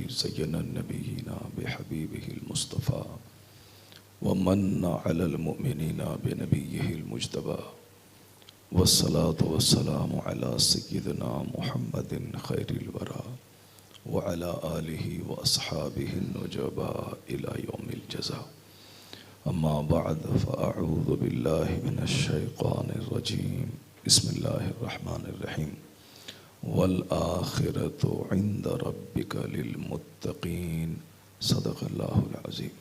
ज़य्यना नबीना बिहबीबिहिल मुस्तफ़ा व मन्ना अलल मुमिनीना बिनबीहिल मुज्तबा वस्सलातु वस्सलामु अला सय्यिदिना मुहम्मदिन खैरिल वरा व अला आलिहि व अस्हाबिहिन नुजबा इला यौमिल जज़ा। अम्मा बअद फ़अऊज़ु बिल्लाहि मिनश शैतानिर रजीम। बिस्मिल्लाहिर रहमानिर रहीम। वल आखिरतु इंद रब्बिका लिल मुत्तक़ीन। सदक़ल्लाहुल अज़ीम।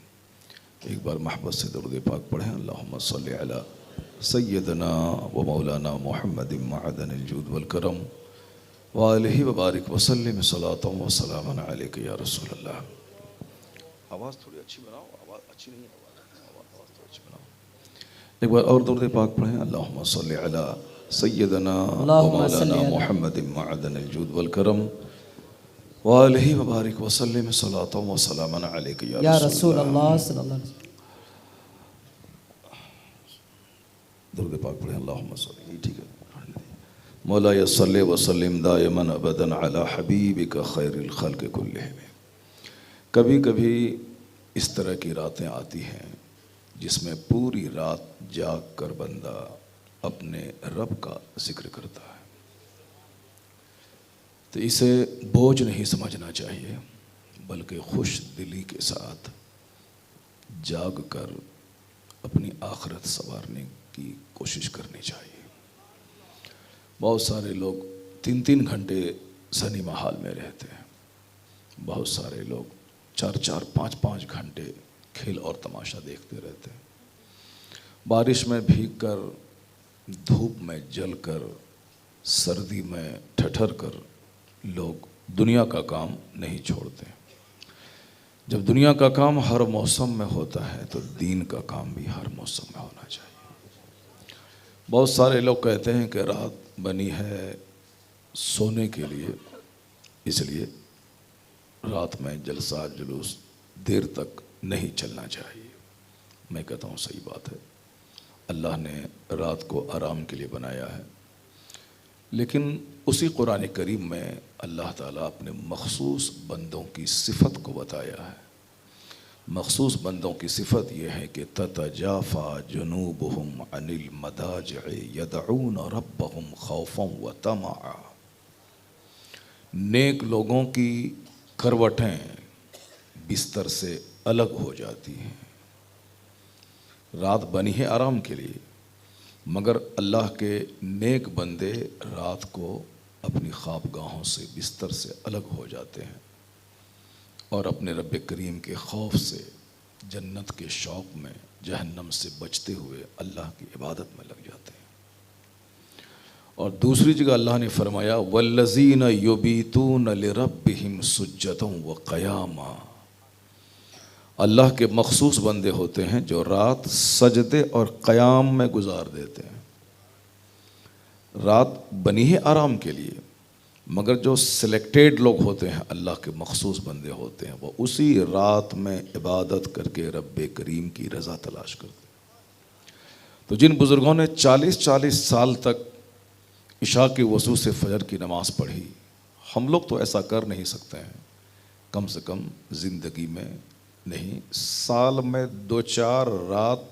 एक बार महब्बत से दुरूद पाक पढ़ें। अल्लाहुम्मा सल्लि अला सय्यदना व मौलाना मुहम्मदिन मअदनिल जूद वल करम व आलिहि व बारिक व सल्लिम सलातन व सलामन अलैका या रसूलल्लाह। आवाज़ थोड़ी अच्छी बनाओ, आवाज़ अच्छी नहीं है, आवाज़ थोड़ी अच्छी बनाओ। एक बार और दुरूद पाक पढ़ें। अल्लाहुम्मा सल्लि अला सय्यदना व मौलाना मुहम्मदिन मअदनिल जूद वल करम व आलिहि व बारिक व सल्लिम सलातन व सलामन अलैका या रसूलल्लाह सल्लल्लाहु अलैहि वसल्लम। दुरूद पाक पढ़ें। अल्लाहुम्मा सल्लि, ठीक है। मौलाया सल्ले व सल्लिम दायमन अबदन अला हबीबिका खैरिल खल्क़ कुल्लिहिम। कभी कभी इस तरह की रातें आती हैं जिसमें पूरी रात जाग कर बंदा अपने रब का जिक्र करता है, तो इसे बोझ नहीं समझना चाहिए, बल्कि खुश दिली के साथ जाग कर अपनी आखिरत संवारने की कोशिश करनी चाहिए। बहुत सारे लोग 3-3 घंटे सिनेमा हॉल में रहते हैं, बहुत सारे लोग 4-4, 5-5 घंटे खेल और तमाशा देखते रहते हैं। बारिश में भीगकर, धूप में जलकर, सर्दी में ठठर कर लोग दुनिया का काम नहीं छोड़ते। जब दुनिया का काम हर मौसम में होता है तो दीन का काम भी हर मौसम में होना चाहिए। बहुत सारे लोग कहते हैं कि रात बनी है सोने के लिए, इसलिए रात में जलसा जुलूस देर तक नहीं चलना चाहिए। मैं कहता हूँ सही बात है, अल्लाह ने रात को आराम के लिए बनाया है, लेकिन उसी कुरान करीम में अल्लाह ताला अपने मखसूस बंदों की सिफत को बताया है। मखसूस बंदों की सिफत यह है कि ततजाफा जुनूबुहुम अनिल मदाजि'i यदऊन रब्बहुम खौफन व तमआ। नेक लोगों की करवटें बिस्तर से अलग हो जाती हैं। रात बनी है आराम के लिए, मगर अल्लाह के नेक बंदे रात को अपनी ख्वाबगाहों से, बिस्तर से अलग हो जाते हैं और अपने रब करीम के खौफ से, जन्नत के शौक़ में, जहन्नम से बचते हुए अल्लाह की इबादत में लग जाते हैं। और दूसरी जगह अल्लाह ने फरमाया वल्लज़ीना युबीतून लिरब्बिहिम सुज्जदन व क़यामा। अल्लाह के मखसूस बंदे होते हैं जो रात सजदे और क़याम में गुजार देते हैं। रात बनी है आराम के लिए, मगर जो सिलेक्टेड लोग होते हैं, अल्लाह के मखसूस बंदे होते हैं, वो उसी रात में इबादत करके रब्बे करीम की रज़ा तलाश करते हैं। तो जिन बुज़ुर्गों ने 40-40 साल तक इशा के वज़ू से फ़जर की नमाज़ पढ़ी, हम लोग तो ऐसा कर नहीं सकते हैं। कम से कम ज़िंदगी में नहीं, साल में 2-4 रात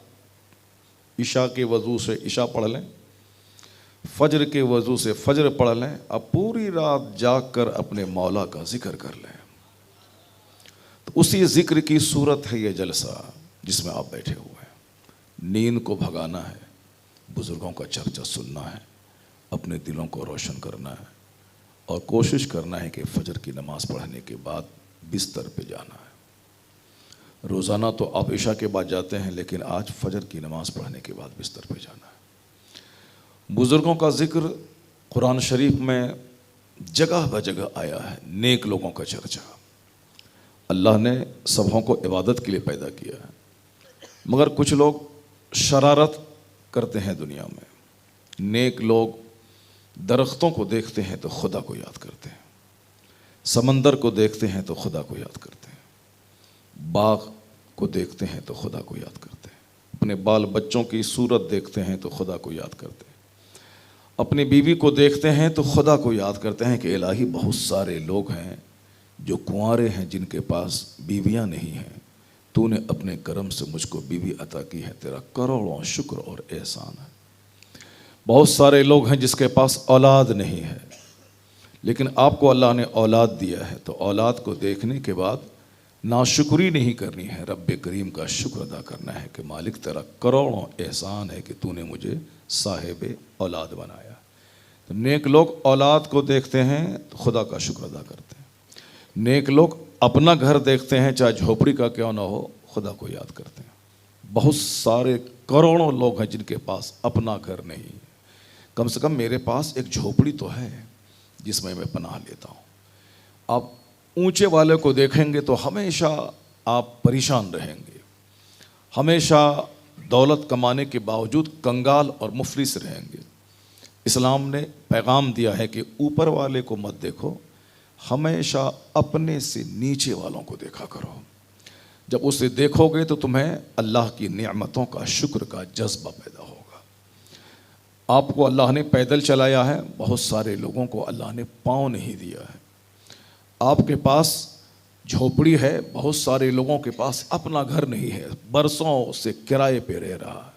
इशा के वज़ू से इशा पढ़ लें, फ़जर के वज़ू से फ़जर पढ़ लें, अब पूरी रात जाग कर अपने मौला का ज़िक्र कर लें। तो उसी ज़िक्र की सूरत है ये जलसा जिसमें आप बैठे हुए हैं। नींद को भगाना है, बुज़ुर्गों का चर्चा सुनना है, अपने दिलों को रोशन करना है और कोशिश करना है कि फ़जर की नमाज़ पढ़ने के बाद बिस्तर पे जाना है। रोज़ाना तो आप इशा के बाद जाते हैं, लेकिन आज फ़जर की नमाज़ पढ़ने के बाद बिस्तर पे जाना है। बुज़ुर्गों का ज़िक्र कुरान शरीफ में जगह ब जगह आया है। नेक लोगों का चर्चा, अल्लाह ने सबों को इबादत के लिए पैदा किया है, मगर कुछ लोग शरारत करते हैं दुनिया में। नेक लोग दरख्तों को देखते हैं तो खुदा को याद करते हैं, समंदर को देखते हैं तो खुदा को याद करते हैं, बाग को देखते हैं तो खुदा को याद करते हैं, अपने बाल बच्चों की सूरत देखते हैं तो खुदा को याद करते हैं, अपनी बीवी को देखते हैं तो खुदा को याद करते हैं कि इलाही बहुत सारे लोग हैं जो कुंवारे हैं जिनके पास बीवियां नहीं हैं, तूने अपने करम से मुझको बीवी अता की है, तेरा करोड़ों शुक्र और एहसान है। बहुत सारे लोग हैं जिसके पास औलाद नहीं है, लेकिन आपको अल्लाह ने औलाद दिया है, तो औलाद को देखने के बाद नाशुक्री नहीं करनी है, रब्बे करीम का शुक्र अदा करना है कि मालिक तेरा करोड़ों एहसान है कि तूने मुझे साहिब औलाद बनाया। तो नेक लोग औलाद को देखते हैं तो खुदा का शुक्र अदा करते हैं। नेक लोग अपना घर देखते हैं, चाहे झोपड़ी का क्यों ना हो, खुदा को याद करते हैं। बहुत सारे करोड़ों लोग हैं जिनके पास अपना घर नहीं है। कम से कम मेरे पास एक झोपड़ी तो है जिसमें मैं पनाह लेता हूँ। आप ऊंचे वाले को देखेंगे तो हमेशा आप परेशान रहेंगे, हमेशा दौलत कमाने के बावजूद कंगाल और मुफलिस रहेंगे। इस्लाम ने पैगाम दिया है कि ऊपर वाले को मत देखो, हमेशा अपने से नीचे वालों को देखा करो। जब उसे देखोगे तो तुम्हें अल्लाह की नेमतों का शुक्र का जज्बा पैदा होगा। आपको अल्लाह ने पैदल चलाया है, बहुत सारे लोगों को अल्लाह ने पाँव नहीं दिया है। आपके पास झोपड़ी है, बहुत सारे लोगों के पास अपना घर नहीं है, बरसों से किराए पे रह रहा है।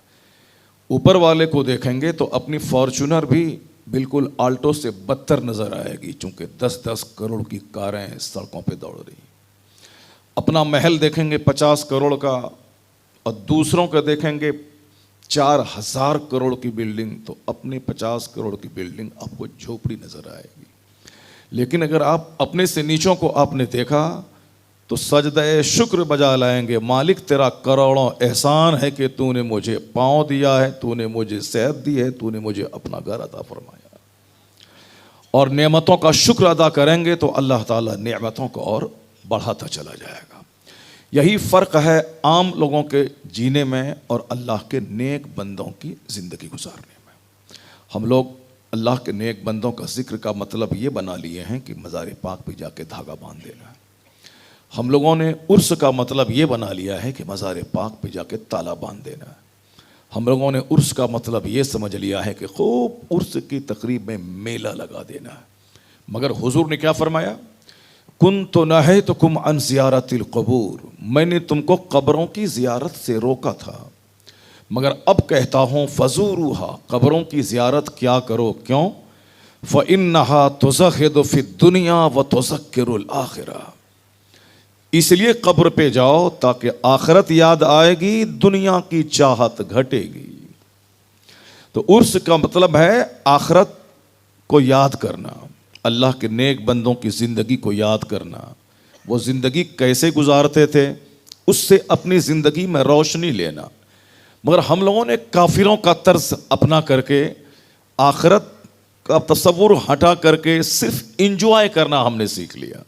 ऊपर वाले को देखेंगे तो अपनी फॉर्चूनर भी बिल्कुल आल्टो से बदतर नज़र आएगी, चूँकि 10-10 करोड़ की कारें सड़कों पे दौड़ रही। अपना महल देखेंगे 50 करोड़ का, और दूसरों का देखेंगे 4000 करोड़ की बिल्डिंग, तो अपनी 50 करोड़ की बिल्डिंग आपको झोपड़ी नज़र आएगी। लेकिन अगर आप अपने से नीचों को आपने देखा तो सजदे शुक्र बजा लाएंगे, मालिक तेरा करोड़ों एहसान है कि तूने मुझे पाँव दिया है, तूने मुझे सेहत दी है, तूने मुझे अपना घर अता फरमाया। और नेमतों का शुक्र अदा करेंगे तो अल्लाह ताला नेमतों को और बढ़ाता चला जाएगा। यही फ़र्क है आम लोगों के जीने में और अल्लाह के नेक बंदों की ज़िंदगी गुजारने में। हम लोग अल्लाह के नेक बंदों का जिक्र का मतलब ये बना लिए हैं कि मज़ार पाक पे जाके धागा बांध देना। हम लोगों ने उर्स का मतलब ये बना लिया है कि मज़ार पाक पे जाके ताला बांध देना। हम लोगों ने उर्स का मतलब ये समझ लिया है कि खूब उर्स की तकरीब में मेला लगा देना। मगर हुजूर ने क्या फरमाया, कुन तो नहे तो कुम अन ज़ियारतिल क़ुबूर, मैंने तुमको कब्रों की ज़ियारत से रोका था, मगर अब कहता हूँ फ़ज़ूरूहा, कब्रों की ज़ियारत क्या करो। क्यों? फ़इन्नहा तुज़हिदु फ़िद दुनिया व तुज़क्किरुल आखिरा, इसलिए कब्र पे जाओ ताकि आखिरत याद आएगी, दुनिया की चाहत घटेगी। तो उर्स का मतलब है आखिरत को याद करना, अल्लाह के नेक बंदों की ज़िंदगी को याद करना। वो ज़िंदगी कैसे गुजारते थे, उससे अपनी ज़िंदगी में रोशनी लेना। मगर हम लोगों ने काफिरों का तर्ज अपना करके आखिरत का तस्वुर हटा करके सिर्फ इंजॉय करना हमने सीख लिया।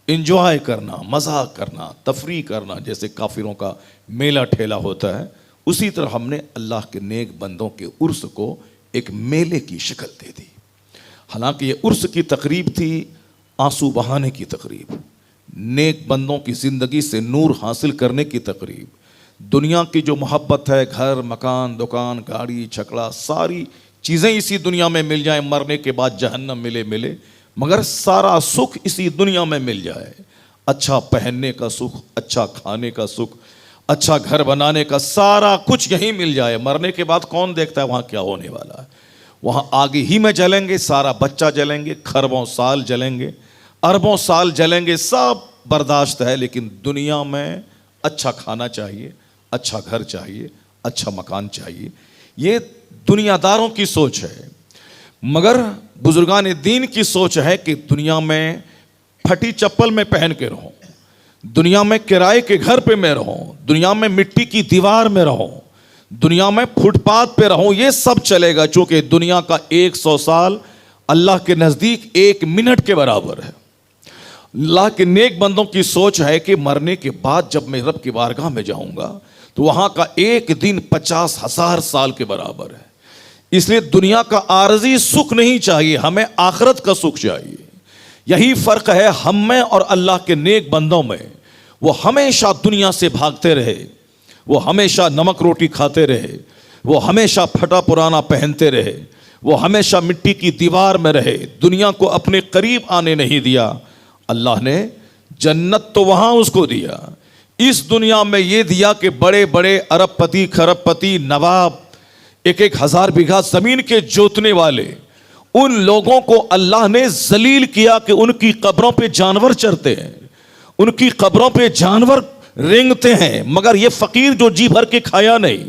इंजॉय करना, मजाक करना, तफरी करना, जैसे काफिरों का मेला ठेला होता है, उसी तरह हमने अल्लाह के नेक बंदों के उर्स को एक मेले की शक्ल दे दी। हालांकि ये उर्स की तकरीब थी आंसू बहाने की तकरीब, नेक बंदों की ज़िंदगी से नूर हासिल करने की तकरीब। दुनिया की जो मोहब्बत है, घर मकान दुकान गाड़ी छकड़ा, सारी चीज़ें इसी दुनिया में मिल जाएं, मरने के बाद जहन्नम मिले, मगर सारा सुख इसी दुनिया में मिल जाए। अच्छा पहनने का सुख, अच्छा खाने का सुख, अच्छा घर बनाने का, सारा कुछ यहीं मिल जाए। मरने के बाद कौन देखता है वहाँ क्या होने वाला है। वहाँ आगे ही में जलेंगे, सारा बच्चा जलेंगे, खरबों साल जलेंगे, अरबों साल जलेंगे, सब बर्दाश्त है। लेकिन दुनिया में अच्छा खाना चाहिए, अच्छा घर चाहिए, अच्छा मकान चाहिए। ये दुनियादारों की सोच है। मगर बुजुर्गान दीन की सोच है कि दुनिया में फटी चप्पल में पहन के रहूं, दुनिया में किराए के घर पे मैं रहूं, दुनिया में मिट्टी की दीवार में रहूं, दुनिया में फुटपाथ पे रहूं, ये सब चलेगा। चूंकि दुनिया का 100 साल अल्लाह के नज़दीक 1 मिनट के बराबर है। अल्लाह के नेक बंदों की सोच है कि मरने के बाद जब मैं रब की बारगाह में जाऊंगा तो वहां का 1 दिन 50,000 साल के बराबर है। इसलिए दुनिया का आरजी सुख नहीं चाहिए, हमें आखिरत का सुख चाहिए। यही फर्क है हम में और अल्लाह के नेक बंदों में। वो हमेशा दुनिया से भागते रहे, वो हमेशा नमक रोटी खाते रहे, वो हमेशा फटा पुराना पहनते रहे, वो हमेशा मिट्टी की दीवार में रहे, दुनिया को अपने करीब आने नहीं दिया। अल्लाह ने जन्नत तो वहां उसको दिया, इस दुनिया में ये दिया कि बड़े बड़े अरबपति खरबपति नवाब 1-1 हज़ार बीघा जमीन के जोतने वाले उन लोगों को अल्लाह ने जलील किया कि उनकी कब्रों पे जानवर चरते हैं, उनकी कब्रों पे जानवर रेंगते हैं, मगर ये फकीर जो जी भर के खाया नहीं,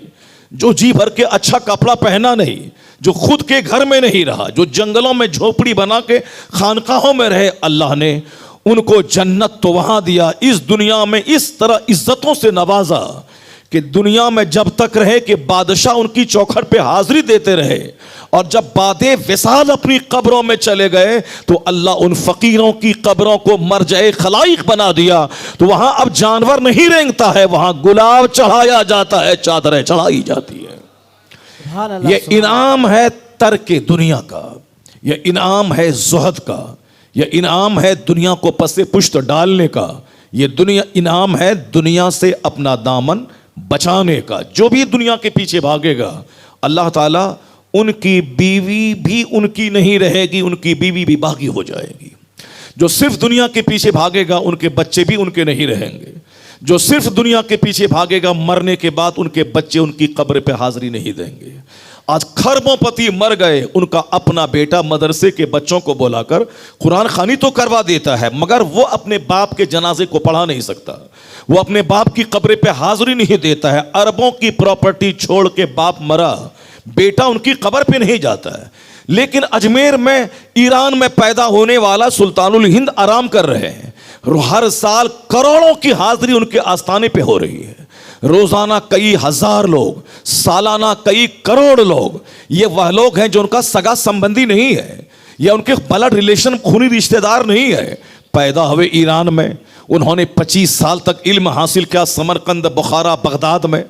जो जी भर के अच्छा कपड़ा पहना नहीं, जो खुद के घर में नहीं रहा, जो जंगलों में झोपड़ी बना के खानकाहों में रहे, अल्लाह ने उनको जन्नत तो वहां दिया, इस दुनिया में इस तरह इज्जतों से नवाजा कि दुनिया में जब तक रहे कि बादशाह उनकी चौखट पे हाजिरी देते रहे, और जब बादे विसाल अपनी कब्रों में चले गए तो अल्लाह उन फकीरों की कब्रों को मरजाए खलाइक बना दिया। तो वहां अब जानवर नहीं रेंगता है, वहां गुलाब चढ़ाया जाता है, चादरें चढ़ाई जाती है। यह इनाम है तर्क दुनिया का, यह इनाम है ज़ुहद का, यह इनाम है दुनिया को पसे पुश्त डालने का, यह दुनिया इनाम है दुनिया से अपना दामन बचाने का। जो भी दुनिया के पीछे भागेगा, अल्लाह ताला उनकी बीवी भी उनकी नहीं रहेगी, उनकी बीवी भी बागी हो जाएगी। जो सिर्फ दुनिया के पीछे भागेगा, उनके बच्चे भी उनके नहीं रहेंगे। जो सिर्फ दुनिया के पीछे भागेगा, मरने के बाद उनके बच्चे उनकी कब्र पे हाजिरी नहीं देंगे। आज खरबों-पति मर गए, उनका अपना बेटा मदरसे के बच्चों को बुलाकर कुरान खानी तो करवा देता है, मगर वो अपने बाप के जनाजे को पढ़ा नहीं सकता, वो अपने बाप की कब्र पे हाजिरी नहीं देता है। अरबों की प्रॉपर्टी छोड़ के बाप मरा, बेटा उनकी कब्र पे नहीं जाता है। लेकिन अजमेर में, ईरान में पैदा होने वाला सुल्तानुल हिंद आराम कर रहे हैं, हर साल करोड़ों की हाजिरी उनके आस्थाने पे हो रही है। रोजाना कई हजार लोग, सालाना कई करोड़ लोग। ये वह लोग हैं जो उनका सगा संबंधी नहीं है, या उनके ब्लड रिलेशन खूनी रिश्तेदार नहीं है। पैदा हुए ईरान में, उन्होंने 25 साल तक इल्म हासिल किया समरकंद, बुखारा, बगदाद में।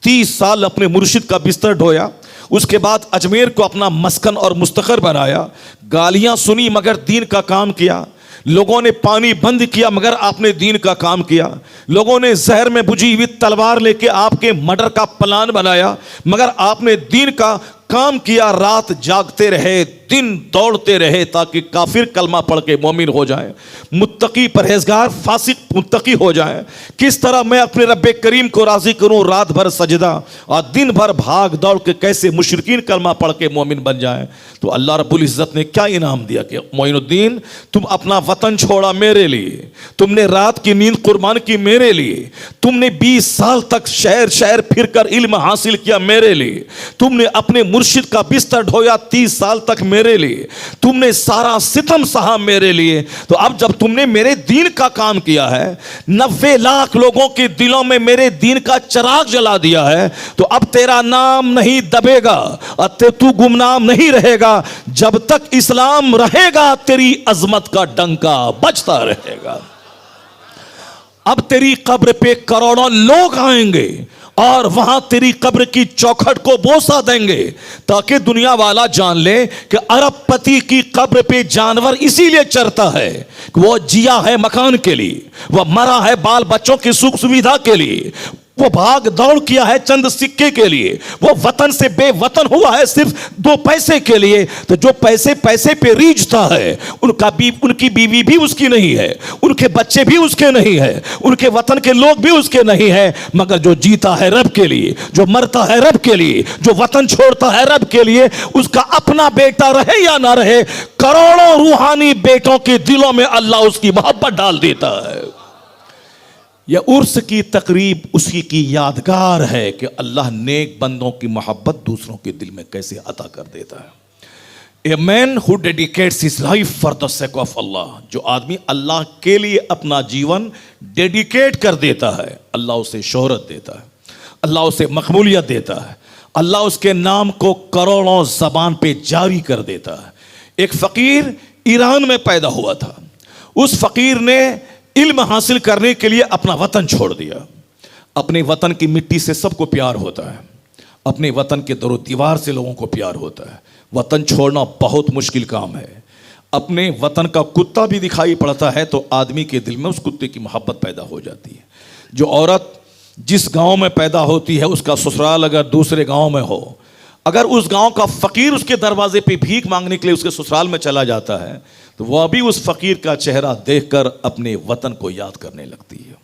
30 साल अपने मुर्शिद का बिस्तर ढोया, उसके बाद अजमेर को अपना मस्कन और मुस्तकर बनाया। गालियां सुनी मगर दीन का काम किया। लोगों ने पानी बंद किया मगर आपने दीन का काम किया। लोगों ने जहर में बुझी हुई तलवार लेके आपके मर्डर का प्लान बनाया, मगर आपने दीन का काम किया। रात जागते रहे, दिन दौड़ते रहे ताकि काफिर कलमा पढ़ के मोमिन हो जाए, मुत्तकी परहेजगार फासिक मुत्तकी हो जाए। किस तरह मैं अपने रब्बे करीम को राजी करूं, रात भर सजदा और दिन भर भाग दौड़ के कैसे मुशरिकीन कलमा पढ़ के मोमिन बन जाए। तो अल्लाह रब्बुल इज़्ज़त ने क्या इनाम दिया कि मोइनुद्दीन, तुम अपना वतन छोड़ा मेरे लिए, तुमने रात की नींद कुर्बान की मेरे लिए, तुमने 20 साल तक शहर शहर फिर कर इल्म हासिल किया मेरे लिए, तुमने अपने मुर्शिद का बिस्तर ढोया 30 साल तक मेरे लिए, तुमने सारा सितम सहा मेरे लिए। तो अब जब तुमने मेरे दीन का काम किया है, 90 लाख लोगों के दिलों में मेरे दीन का चिराग जला दिया है, तो अब तेरा नाम नहीं दबेगा और तू गुमनाम नहीं रहेगा। जब तक इस्लाम रहेगा तेरी अजमत का डंका बजता रहेगा। अब तेरी कब्र पे करोड़ों लोग आएंगे और वहां तेरी कब्र की चौखट को बोसा देंगे, ताकि दुनिया वाला जान ले कि अरबपति की कब्र पे जानवर इसीलिए चरता है कि वो जिया है मकान के लिए, वह मरा है बाल बच्चों की सुख सुविधा के लिए, वो भाग दौड़ किया है चंद सिक्के के लिए, वो वतन से बेवतन हुआ है सिर्फ 2 पैसे के लिए। तो जो पैसे पैसे पे रीझता है, उनकी बीवी भी उसकी नहीं है, उनके बच्चे भी उसके नहीं है, उनके वतन के लोग भी उसके नहीं है, मगर जो जीता है रब के लिए, जो मरता है रब के लिए, जो वतन छोड़ता है रब के लिए, उसका अपना बेटा रहे या ना रहे, करोड़ों रूहानी बेटों के दिलों में अल्लाह उसकी मोहब्बत डाल देता है। यह उर्स की तकरीब उसी की यादगार है कि अल्लाह नेक बंदों की मोहब्बत दूसरों के दिल में कैसे अता कर देता है। A man who dedicates his life for the sake of Allah, जो आदमी अल्लाह के लिए अपना जीवन डेडिकेट कर देता है, अल्लाह उसे शोहरत देता है, अल्लाह उसे मकबूलियत देता है, अल्लाह उसके नाम को करोड़ों जबान पे जारी कर देता है। एक फकीर ईरान में पैदा हुआ था, उस फकीर ने इल्म हासिल करने के लिए अपना वतन छोड़ दिया। अपने वतन की मिट्टी से सबको प्यार होता है, अपने वतन के दरो दीवार से लोगों को प्यार होता है। वतन छोड़ना बहुत मुश्किल काम है। अपने वतन का कुत्ता भी दिखाई पड़ता है तो आदमी के दिल में उस कुत्ते की मोहब्बत पैदा हो जाती है। जो औरत जिस गांव में पैदा होती है, उसका ससुराल अगर दूसरे गांव में हो, अगर उस गांव का फकीर उसके दरवाजे पे भीख मांगने के लिए उसके ससुराल में चला जाता है तो वह भी उस फकीर का चेहरा देखकर अपने वतन को याद करने लगती है।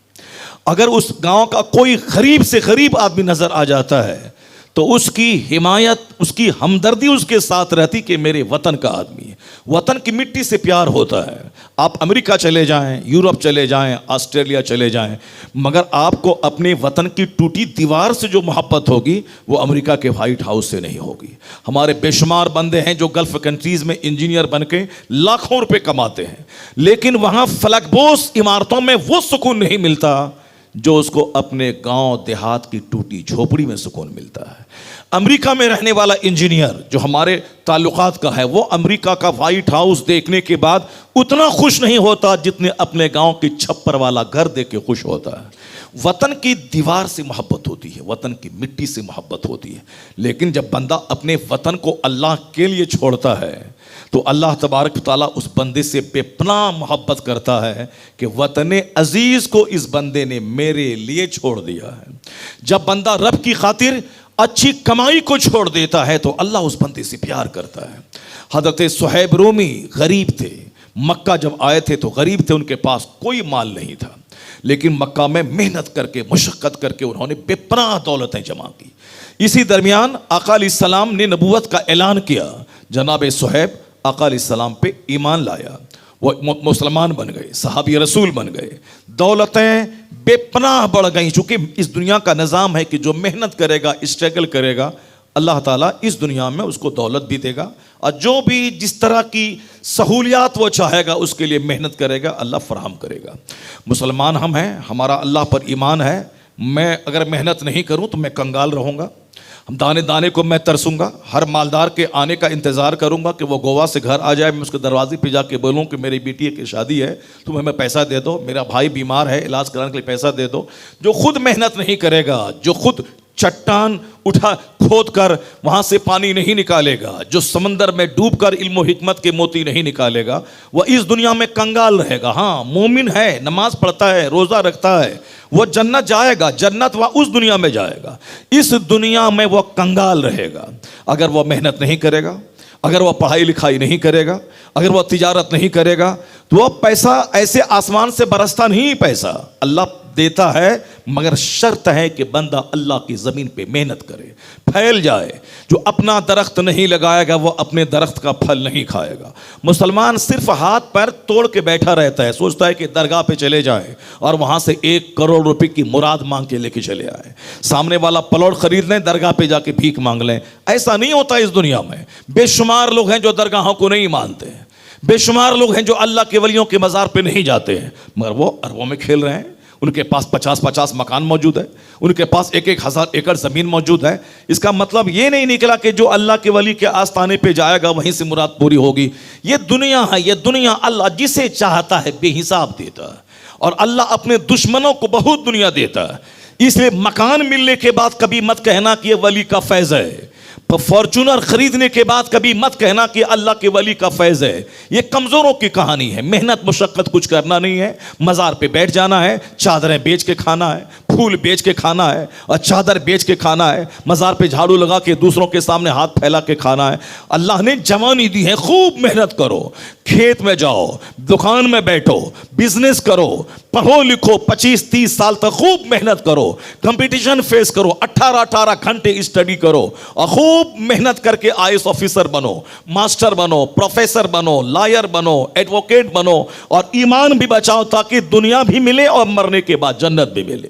अगर उस गांव का कोई गरीब से गरीब आदमी नजर आ जाता है तो उसकी हिमायत, उसकी हमदर्दी उसके साथ रहती कि मेरे वतन का आदमी है। वतन की मिट्टी से प्यार होता है। आप अमेरिका चले जाएं, यूरोप चले जाएं, ऑस्ट्रेलिया चले जाएं, मगर आपको अपने वतन की टूटी दीवार से जो मोहब्बत होगी वो अमेरिका के वाइट हाउस से नहीं होगी। हमारे बेशुमार बंदे हैं जो गल्फ कंट्रीज में इंजीनियर बन के लाखों रुपए कमाते हैं, लेकिन वहां फलकबोस इमारतों में वो सुकून नहीं मिलता जो उसको अपने गांव देहात की टूटी झोपड़ी में सुकून मिलता है। अमेरिका में रहने वाला इंजीनियर जो हमारे ताल्लुकात का है, वो अमेरिका का वाइट हाउस देखने के बाद उतना खुश नहीं होता जितने अपने गांव की छप्पर वाला घर देख के खुश होता है। वतन की दीवार से मोहब्बत होती है, वतन की मिट्टी से मोहब्बत होती है। लेकिन जब बंदा अपने वतन को अल्लाह के लिए छोड़ता है तो अल्लाह तबारक ताला उस बंदे से बेपनाह मोहब्बत करता है कि वतन अजीज को इस बंदे ने मेरे लिए छोड़ दिया है। जब बंदा रब की खातिर अच्छी कमाई को छोड़ देता है तो अल्लाह उस बंदे से प्यार करता है। हजरत सुहैब रूमी गरीब थे, मक्का जब आए थे तो गरीब थे, उनके पास कोई माल नहीं था, लेकिन मक्का में मेहनत करके मुशक्कत करके उन्होंने बेपनाह दौलतें जमा की। इसी दरमियान आका अलैहिस्सलाम ने नबूवत का ऐलान किया। जनाब सुहैब आका अलैहिस्सलाम पे ईमान लाया, वो मुसलमान बन गए, सहाबी रसूल बन गए, दौलतें बेपनाह बढ़ गई। चूंकि इस दुनिया का निज़ाम है कि जो मेहनत करेगा, स्ट्रगल करेगा, अल्लाह ताला इस दुनिया में उसको दौलत भी देगा, और जो भी जिस तरह की सहूलियात वो चाहेगा उसके लिए मेहनत करेगा, अल्लाह फराहम करेगा। मुसलमान हम हैं, हमारा अल्लाह पर ईमान है। मैं अगर मेहनत नहीं करूं तो मैं कंगाल रहूंगा, हम दाने दाने को मैं तरसूंगा, हर मालदार के आने का इंतज़ार करूंगा कि वो गोवा से घर आ जाए, मैं उसके दरवाजे पे जाके बोलूं कि मेरी बेटी की शादी है, तुम्हें हमें पैसा दे दो, मेरा भाई बीमार है, इलाज कराने के लिए पैसा दे दो। जो खुद मेहनत नहीं करेगा, जो खुद चट्टान उठा खोद कर वहां से पानी नहीं निकालेगा, जो समंदर में डूब कर इल्म हिकमत के मोती नहीं निकालेगा, वह इस दुनिया में कंगाल रहेगा। हाँ, मोमिन है, नमाज पढ़ता है, रोजा रखता है, वो जन्नत जाएगा, जन्नत वह उस दुनिया में जाएगा। इस दुनिया में वह कंगाल रहेगा अगर वह मेहनत नहीं करेगा, अगर वह पढ़ाई लिखाई नहीं करेगा, अगर वह तिजारत नहीं करेगा, तो वह पैसा ऐसे आसमान से बरसता नहीं। पैसा अल्लाह देता है, मगर शर्त है कि बंदा अल्लाह की ज़मीन पे मेहनत करे, फैल जाए। जो अपना दरख्त नहीं लगाएगा वो अपने दरख्त का फल नहीं खाएगा। मुसलमान सिर्फ हाथ पैर तोड़ के बैठा रहता है, सोचता है कि दरगाह पे चले जाए और वहाँ से 1 करोड़ रुपए की मुराद मांग के लेके चले आए, सामने वाला प्लॉट खरीद लें, दरगाह पे जाके भीख मांग लें। ऐसा नहीं होता इस दुनिया में। बेशुमार लोग हैं जो दरगाहों को नहीं मानते हैं, बेशुमार लोग हैं जो अल्लाह के वलियों के मज़ार पे नहीं जाते हैं, मगर वो अरबों में खेल रहे हैं। उनके पास 50-50 मकान मौजूद है, उनके पास 1-1 हज़ार एकड़ ज़मीन मौजूद है। इसका मतलब ये नहीं निकला कि जो अल्लाह के वली के आस्थाने पे जाएगा वहीं से मुराद पूरी होगी। ये दुनिया है, ये दुनिया अल्लाह जिसे चाहता है बेहिसाब देता है, और अल्लाह अपने दुश्मनों को बहुत दुनिया देता है। इसलिए मकान मिलने के बाद कभी मत कहना कि ये वली का फैज़ है, फॉर्चूनर खरीदने के बाद कभी मत कहना कि अल्लाह के वली का फैज़ है। ये कमज़ोरों की कहानी है। मेहनत मुशक्क़त कुछ करना नहीं है, मज़ार पे बैठ जाना है, चादरें बेच के खाना है, फूल बेच के खाना है, और चादर बेच के खाना है, मज़ार पे झाड़ू लगा के दूसरों के सामने हाथ फैला के खाना है। अल्लाह ने जवानी दी है, खूब मेहनत करो, खेत में जाओ, दुकान में बैठो, बिजनेस करो, पढ़ो लिखो, 25-30 साल तक खूब मेहनत करो, कंपटीशन फेस करो, 18-18 घंटे स्टडी करो, और खूब मेहनत करके आईएएस ऑफिसर बनो, मास्टर बनो, प्रोफेसर बनो, लॉयर बनो, एडवोकेट बनो, और ईमान भी बचाओ ताकि दुनिया भी मिले और मरने के बाद जन्नत भी मिले।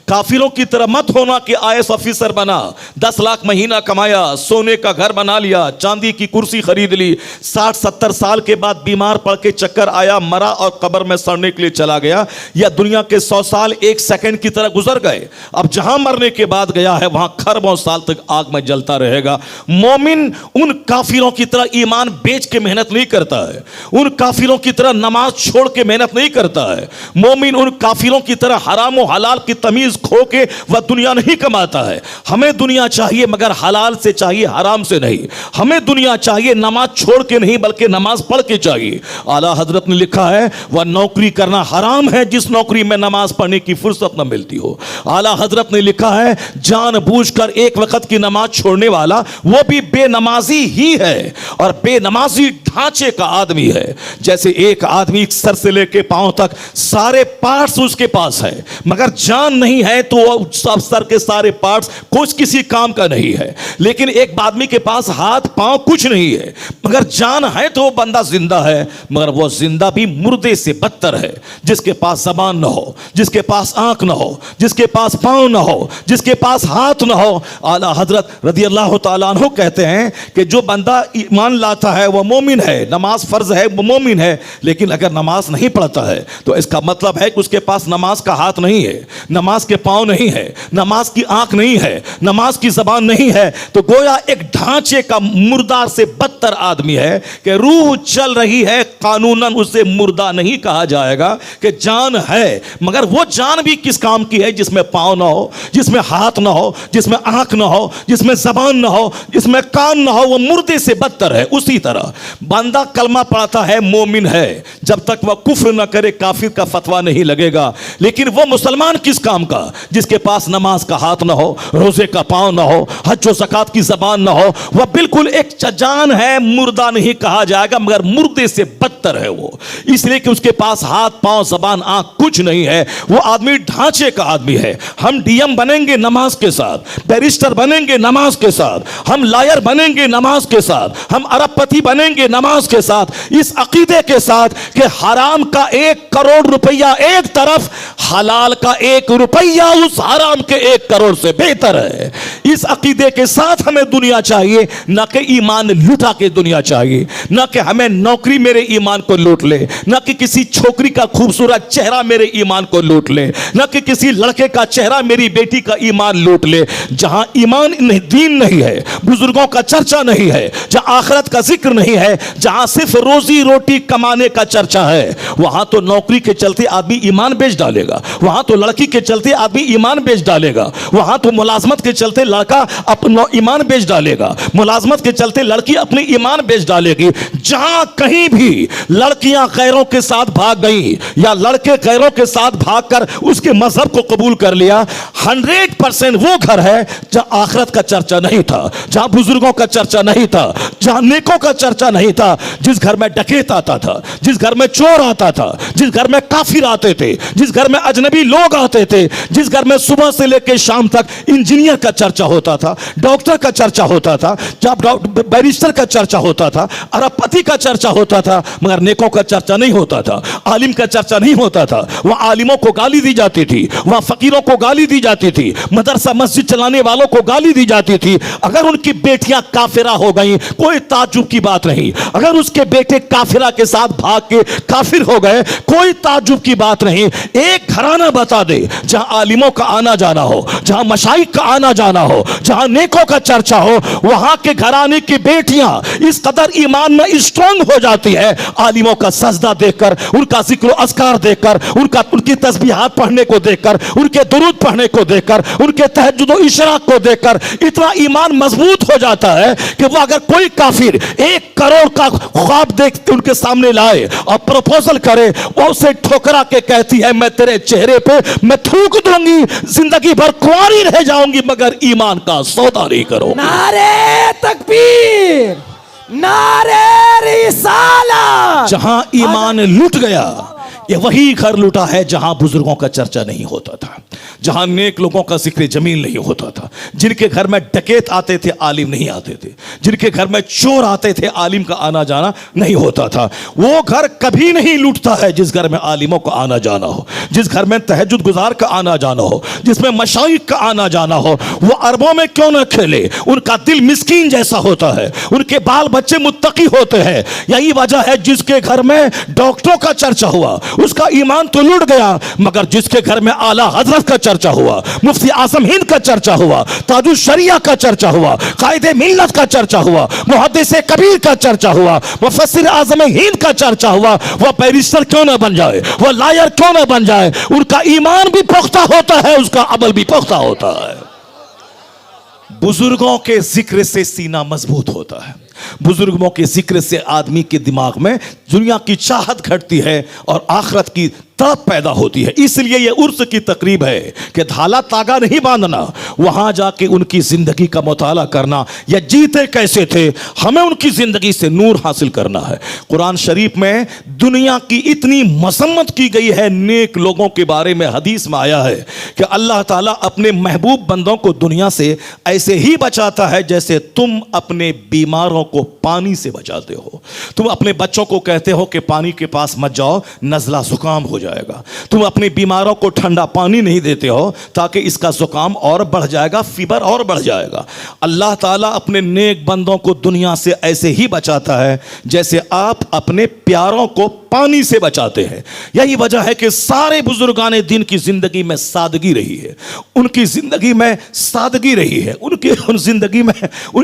काफिरों की तरह मत होना कि आईएएस ऑफिसर बना, 10 लाख महीना कमाया, सोने का घर बना लिया, चांदी की कुर्सी खरीद ली, 60-70 साल के बाद बीमार पड़ के चक्कर आया, मरा और कब्र में सड़ने के लिए चला गया। या दुनिया के 100 साल 1 सेकंड की तरह गुजर गए। अब जहां मरने के बाद गया है वहां खरबों साल तक आग में जलता रहेगा। मोमिन उन काफिरों की तरह ईमान बेच के मेहनत नहीं करता है, उन काफिरों की तरह नमाज छोड़ के मेहनत नहीं करता है। मोमिन उन काफिरों की तरह हराम और हलाल की तमीज तमीज खो के वह दुनिया नहीं कमाता है। हमें दुनिया चाहिए मगर हलाल से चाहिए, हराम से नहीं। हमें दुनिया चाहिए नमाज छोड़ के नहीं बल्कि नमाज पढ़ के चाहिए। आला हजरत ने लिखा है वह नौकरी करना हराम है जिस नौकरी में नमाज पढ़ने की फुर्सत न मिलती हो। आला हजरत ने लिखा है जानबूझकर एक वक्त की नमाज छोड़ने वाला वो भी बेनमाजी ही है और बेनमाजी ढांचे का आदमी है। जैसे एक आदमी सर से लेके पांव तक सारे पार्ट्स उसके पास है मगर जान नहीं है तो सब सर के सारे पार्ट्स कुछ किसी काम का नहीं है। लेकिन एक आदमी के पास हाथ पांव कुछ नहीं है मगर जान है तो वो बंदा जिंदा है, मगर वो जिंदा भी मुर्दे से बदतर है। जिसके पास जबान ना हो, जिसके पास आंख ना हो, जिसके पास पांव ना हो, जिसके पास हाथ ना हो। आला हजरत रज़ी अल्लाह तआला अन्हु कहते हैं कि जो बंदा ईमान लाता है वह मोमिन है, नमाज फर्ज है वो मोमिन है, लेकिन अगर नमाज नहीं पढ़ता है तो इसका मतलब है कि उसके पास नमाज का हाथ नहीं है, नमाज के पांव नहीं है, नमाज की आंख नहीं है, नमाज की जबान नहीं है। तो गोया एक ढांचे का मुर्दार से बदतर आदमी है कि रूह चल रही है, कानूनन उसे मुर्दा नहीं कहा जाएगा कि जान है, मगर वो जान भी किस काम की है जिसमें पांव ना हो, जिसमें हाथ ना हो, जिसमें आंख ना हो, जिसमें जबान ना हो, जिसमें कान ना हो, वो मुर्दे से बदतर है। उसी तरह बंदा कलमा पढ़ता है, मोमिन है, जब तक वह कुफ्र ना करे काफिर का फतवा नहीं लगेगा। लेकिन वो मुसलमान किस काम का जिसके पास नमाज का हाथ ना हो, रोजे का पांव ना हो, हज व ज़कात की जबान ना हो, वह बिल्कुल एक जान है, मुर्दा नहीं कहा जाएगा मगर मुर्दे से बदतर है वो, इसलिए कि उसके पास हाथ पांव जबान आंख कुछ नहीं है। वो आदमी ढांचे का आदमी है। हम डीएम बनेंगे नमाज के साथ, बैरिस्टर बनेंगे नमाज के साथ, हम लॉयर बनेंगे नमाज के साथ, हम अरबपति बनेंगे नमाज के साथ, इस अकीदे के साथ कि हराम का 1 करोड़ रुपया एक तरफ, हलाल का 1 रुपया उस हराम के 1 करोड़ से बेहतर है। इस अकीदे के साथ हमें दुनिया चाहिए, ना कि ईमान लुटा के दुनिया चाहिए, ना कि हमें नौकरी मेरे ईमान को लूट ले, ना कि किसी छोकरी का खूबसूरत चेहरा मेरे ईमान को लूट ले, ना कि किसी लड़के का चेहरा मेरी बेटी का ईमान लूट ले। जहां ईमान नहीं, दीन नहीं है, बुजुर्गों का चर्चा नहीं है, जहां आखिरत का जिक्र नहीं है, जहां सिर्फ रोजी रोटी कमाने का चर्चा है, वहां तो नौकरी के चलते आदमी ईमान बेच डालेगा, वहां तो लड़की के चलते आदमी ईमान बेच डालेगा, वहां तो मुलाजमत के चलते लड़का अपना ईमान बेच डालेगा, मुलाजमत के चलते लड़की अपनी ईमान बेच डालेगी। जहां कहीं भी लड़कियां गैरों के साथ भाग गई या लड़के गैरों के साथ भागकर उसके मजहब को कबूल कर लिया, 100% वो घर है जहां आखिरत का चर्चा नहीं था, जहां बुजुर्गों का चर्चा नहीं था, जहां नेकों का चर्चा नहीं था। जिस घर में डकैत आता था, जिस घर में चोर आता था, जिस घर में काफिर आते थे, जिस घर में अजनबी लोग आते थे, जिस घर में सुबह से लेकर शाम तक इंजीनियर का चर्चा होता था, डॉक्टर का चर्चा होता था, जब बैरिस्टर का चर्चा होता था, अरबपति का चर्चा होता था, मगर नेकों का चर्चा नहीं होता था, आलिम का चर्चा नहीं होता था। वह आलिमों को गाली दी जाती थी, वह फकीरों को गाली दी जाती थी, मदरसा मस्जिद चलाने वालों को गाली दी जाती थी। अगर उनकी बेटियां काफिरा हो गई कोई ताज्जुब की बात नहीं, अगर उसके बेटे काफिरा के साथ भाग के काफिर हो गए कोई ताज्जुब की बात नहीं। एक घराना बता दे जहां आलिमों का आना जाना हो, जहां मशाइख का आना जाना हो, जहां नेकों का चर्चा हो, वहां के घराने की बेटियां इस कदर ईमान में स्ट्रांग हो जाती है, आलिमों का सजदा देखकर, उनका जिक्र अस्कार देखकर, उनकी तस्बीहात पढ़ने को देखकर, उनके दुरूद पढ़ने को देखकर, उनके तहज्जुद व इशराक को देखकर इतना ईमान मजबूत हो जाता है कि वो अगर कोई काफिर 1 करोड़ का ख्वाब देख उनके सामने लाए और प्रपोजल करे, वो उसे ठोकरा के कहती है मैं तेरे चेहरे पे मैं थूक दूंगी, जिंदगी भर कुंवारी रह जाऊंगी मगर ईमान का सौदा नहीं करो। नारे तकबीर, नारे रिसालत। जहां ईमान लुट गया ये वही घर लुटा है जहां बुजुर्गों का चर्चा नहीं होता था, जहां नेक लोगों का जिक्र जमीन नहीं होता था, जिनके घर में डकैत आते थे आलिम नहीं आते थे, जिनके घर में चोर आते थे आलिम का आना जाना नहीं होता था। वो घर कभी नहीं लूटता है जिस घर में आलिमों का आना जाना हो, जिस घर में तहज्जुद गुजार का आना जाना हो, जिसमें मशाइख का आना जाना हो। वो अरबों में क्यों न खेले, उनका दिल मिस्कीन जैसा होता है, उनके बाल बच्चे मुत्तकी होते हैं। यही वजह है जिसके घर में डॉक्टरों का चर्चा हुआ उसका ईमान तो लुट गया। मगर जिसके घर में आला हजरत का चर्चा हुआ, मुफ्ती आजम हिंद का चर्चा हुआ, ताजुल शरिया का चर्चा हुआ, कायदे मिल्लत का चर्चा हुआ, मुहद्दिस कबीर का चर्चा हुआ, मुफस्सिर आजम हिंद का चर्चा हुआ, वह बैरिस्टर क्यों ना बन जाए, वह लायर क्यों ना बन जाए, उनका ईमान भी पुख्ता होता है, उसका अमल भी पुख्ता होता है। बुजुर्गों के जिक्र से सीना मजबूत होता है, बुजुर्गों के जिक्र से आदमी के दिमाग में दुनिया की चाहत घटती है और आखिरत की तड़प पैदा होती है। इसलिए यह उर्स की तकरीब है कि धाला तागा नहीं बांधना, वहां जाके उनकी जिंदगी का मुताला करना, या जीते कैसे थे, हमें उनकी जिंदगी से नूर हासिल करना है। कुरान शरीफ में दुनिया की इतनी मसम्मत की गई है नेक लोगों के बारे में, हदीस में आया है कि अल्लाह ताला अपने महबूब बंदों को दुनिया से ऐसे ही बचाता है जैसे तुम अपने बीमारों को पानी से बचाते हो। तुम अपने बच्चों को कहते हो कि पानी के पास मत जाओ, नज़ला जुकाम हो जाएगा। तुम अपने बीमारों को ठंडा पानी नहीं देते हो ताकि इसका जुकाम और बढ़ जाएगा, फीवर और बढ़ जाएगा। अल्लाह ताला अपने नेक बंदों को दुनिया से ऐसे ही बचाता है जैसे आप अपने प्यारों को पानी से बचाते हैं। यही वजह है कि सारे बुजुर्गाने दिन की जिंदगी में सादगी रही है, उनकी जिंदगी में सादगी रही है, उनकी जिंदगी में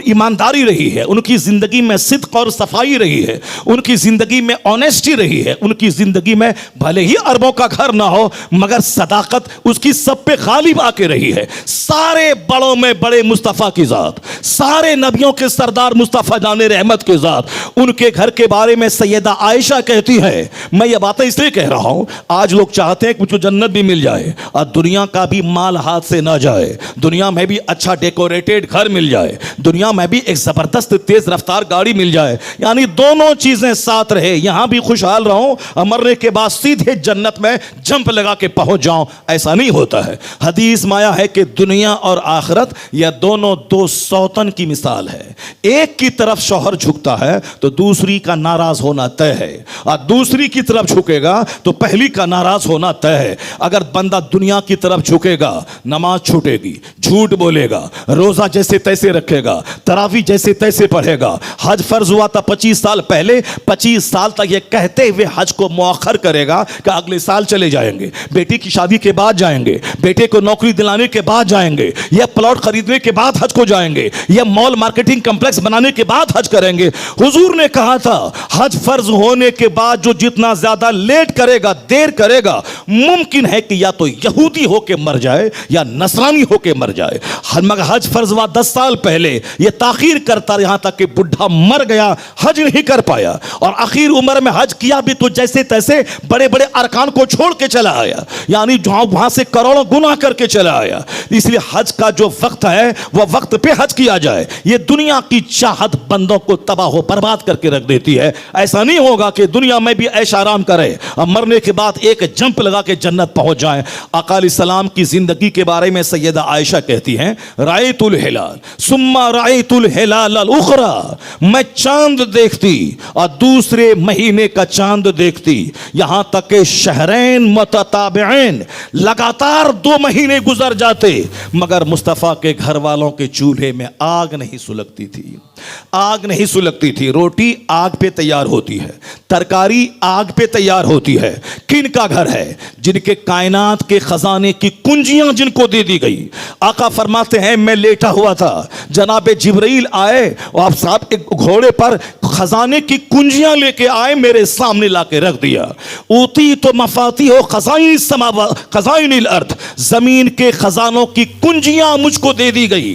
ईमानदारी रही है, उनकी जिंदगी में सिद्क और सफाई रही है, उनकी जिंदगी में ऑनेस्टी रही है, उनकी जिंदगी में भले ही अरबों का घर ना हो मगर सदाकत उसकी सब पे गालिब आके रही है। सारे बड़ों में बड़े मुस्तफ़ा की जात, सारे नबियों के सरदार मुस्तफ़ा जाने रहमत की जात, उनके घर के बारे में सैयदा आयशा कहती है, मैं ये बातें इसलिए कह रहा हूं, आज लोग चाहते हैं कि मुझको जन्नत भी मिल जाए और दुनिया का भी माल हाथ से ना जाए, दुनिया में भी अच्छा डेकोरेटेड घर मिल जाए, दुनिया में भी एक जबरदस्त तेज रफ्तार गाड़ी मिल जाए, यानी दोनों चीजें साथ रहे, यहां भी खुशहाल रहूं और मरने के बाद सीधे जन्नत में जंप लगा के पहुंच जाऊं। ऐसा नहीं होता है। हदीस में आया है कि दुनिया और आखिरत यह दोनों दो सौतन की मिसाल है, एक की तरफ शौहर झुकता है तो दूसरी का नाराज होना तय है, और दूसरी की तरफ झुकेगा तो पहली का नाराज होना तय है। अगर बंदा दुनिया की तरफ झुकेगा नमाज छूटेगी, झूठ बोलेगा, रोजा जैसे तैसे रखेगा, तरावी जैसे तैसे पढ़ेगा। हज फर्ज हुआ था 25 साल पहले, 25 साल तक ये कहते हुए हज को मुअख्खर करेगा कि अगले साल चले जाएंगे, बेटी की शादी के बाद जाएंगे, बेटे को नौकरी दिलाने के बाद जाएंगे, या प्लॉट खरीदने के बाद हज को जाएंगे, या मॉल मार्केटिंग कॉम्प्लेक्स बनाने के बाद हज करेंगे। हुजूर ने कहा था हज फर्ज होने के बाद जो जितना ज्यादा लेट करेगा, देर करेगा, मुमकिन है कि या तो यहूदी होके मर जाए या नसरानी होके मर जाए। मगर हज फर्ज हुआ 10 साल पहले, यह ताखीर करता यहां तक कि बुढ़ा मर गया, हज नहीं कर पाया, और आखिर उम्र में हज किया भी तो जैसे तैसे बड़े बड़े अरकान को छोड़ के चला आया, यानी वहां से करोड़ों गुनाह करके चला आया। इसलिए हज का जो वक्त है वह वक्त पे हज किया जाए। यह दुनिया की चाहत बंदों को तबाह बर्बाद करके रख देती है। ऐसा नहीं होगा कि दुनिया में भी ऐश आराम करे और मरने के बाद एक जंप लगा के जन्नत पहुंच जाए। आका अलैहिस्सलाम की जिंदगी के बारे में सैयदा आयशा कहती हैं, रायतुल हिलाल सुम्मा रायतुल हिलाल अल उखरा, मैं चांद देखती और दूसरे महीने का चांद देखती, यहां तक के शहरैन मुतताबिईन, लगातार 2 महीने गुजर जाते मगर मुस्तफा के घर वालों के चूल्हे में आग नहीं सुलगती थी, आग नहीं सुलगती थी। रोटी आग पे तैयार होती है, तरकारी आग पे तैयार होती है। किन का घर है? जिनके कायनात के खजाने की कुंजियां जिनको दे दी गई। आका फरमाते हैं, मैं लेटा हुआ था, जनाब जिब्रील आए और आप साहब एक घोड़े पर खजाने की कुंजियां लेके आए, मेरे सामने लाके रख दिया। ऊती तो मफाती हो खजाइनिल अर्थ, जमीन के खजानों की कुंजियां मुझको दे दी गई।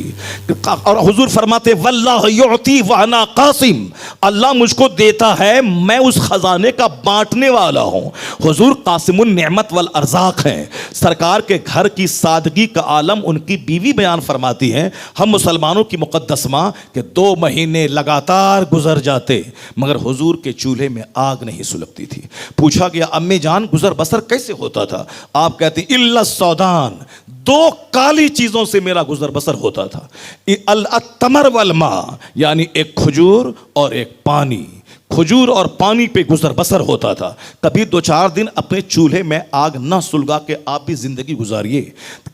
और हुजूर फरमाते, वल्लाह युती व अना कासिम, अल्लाह मुझको देता है, मैं उस खजाने का बांटने वाला हूं। हुजूर कासिमुन नेमत वल अर्जाक हैं। सरकार के घर की सादगी का आलम उनकी बीवी बयान फरमाती हैं, हम मुसलमानों की मुकद्दस मां के 2 महीने लगातार गुजर जाते मगर हुजूर के चूल्हे में आग नहीं सुलगती थी। पूछा गया, अम्मी जान गुजर बसर कैसे होता था? आप कहती, इल्ला सौदान, 2 काली चीजों से मेरा गुजर बसर होता था। अल तमर वल मा, यानी एक खजूर और एक पानी। खजूर और पानी पे गुजर बसर होता था। कभी 2-4 दिन अपने चूल्हे में आग न सुलगा के आप भी जिंदगी गुजारिए,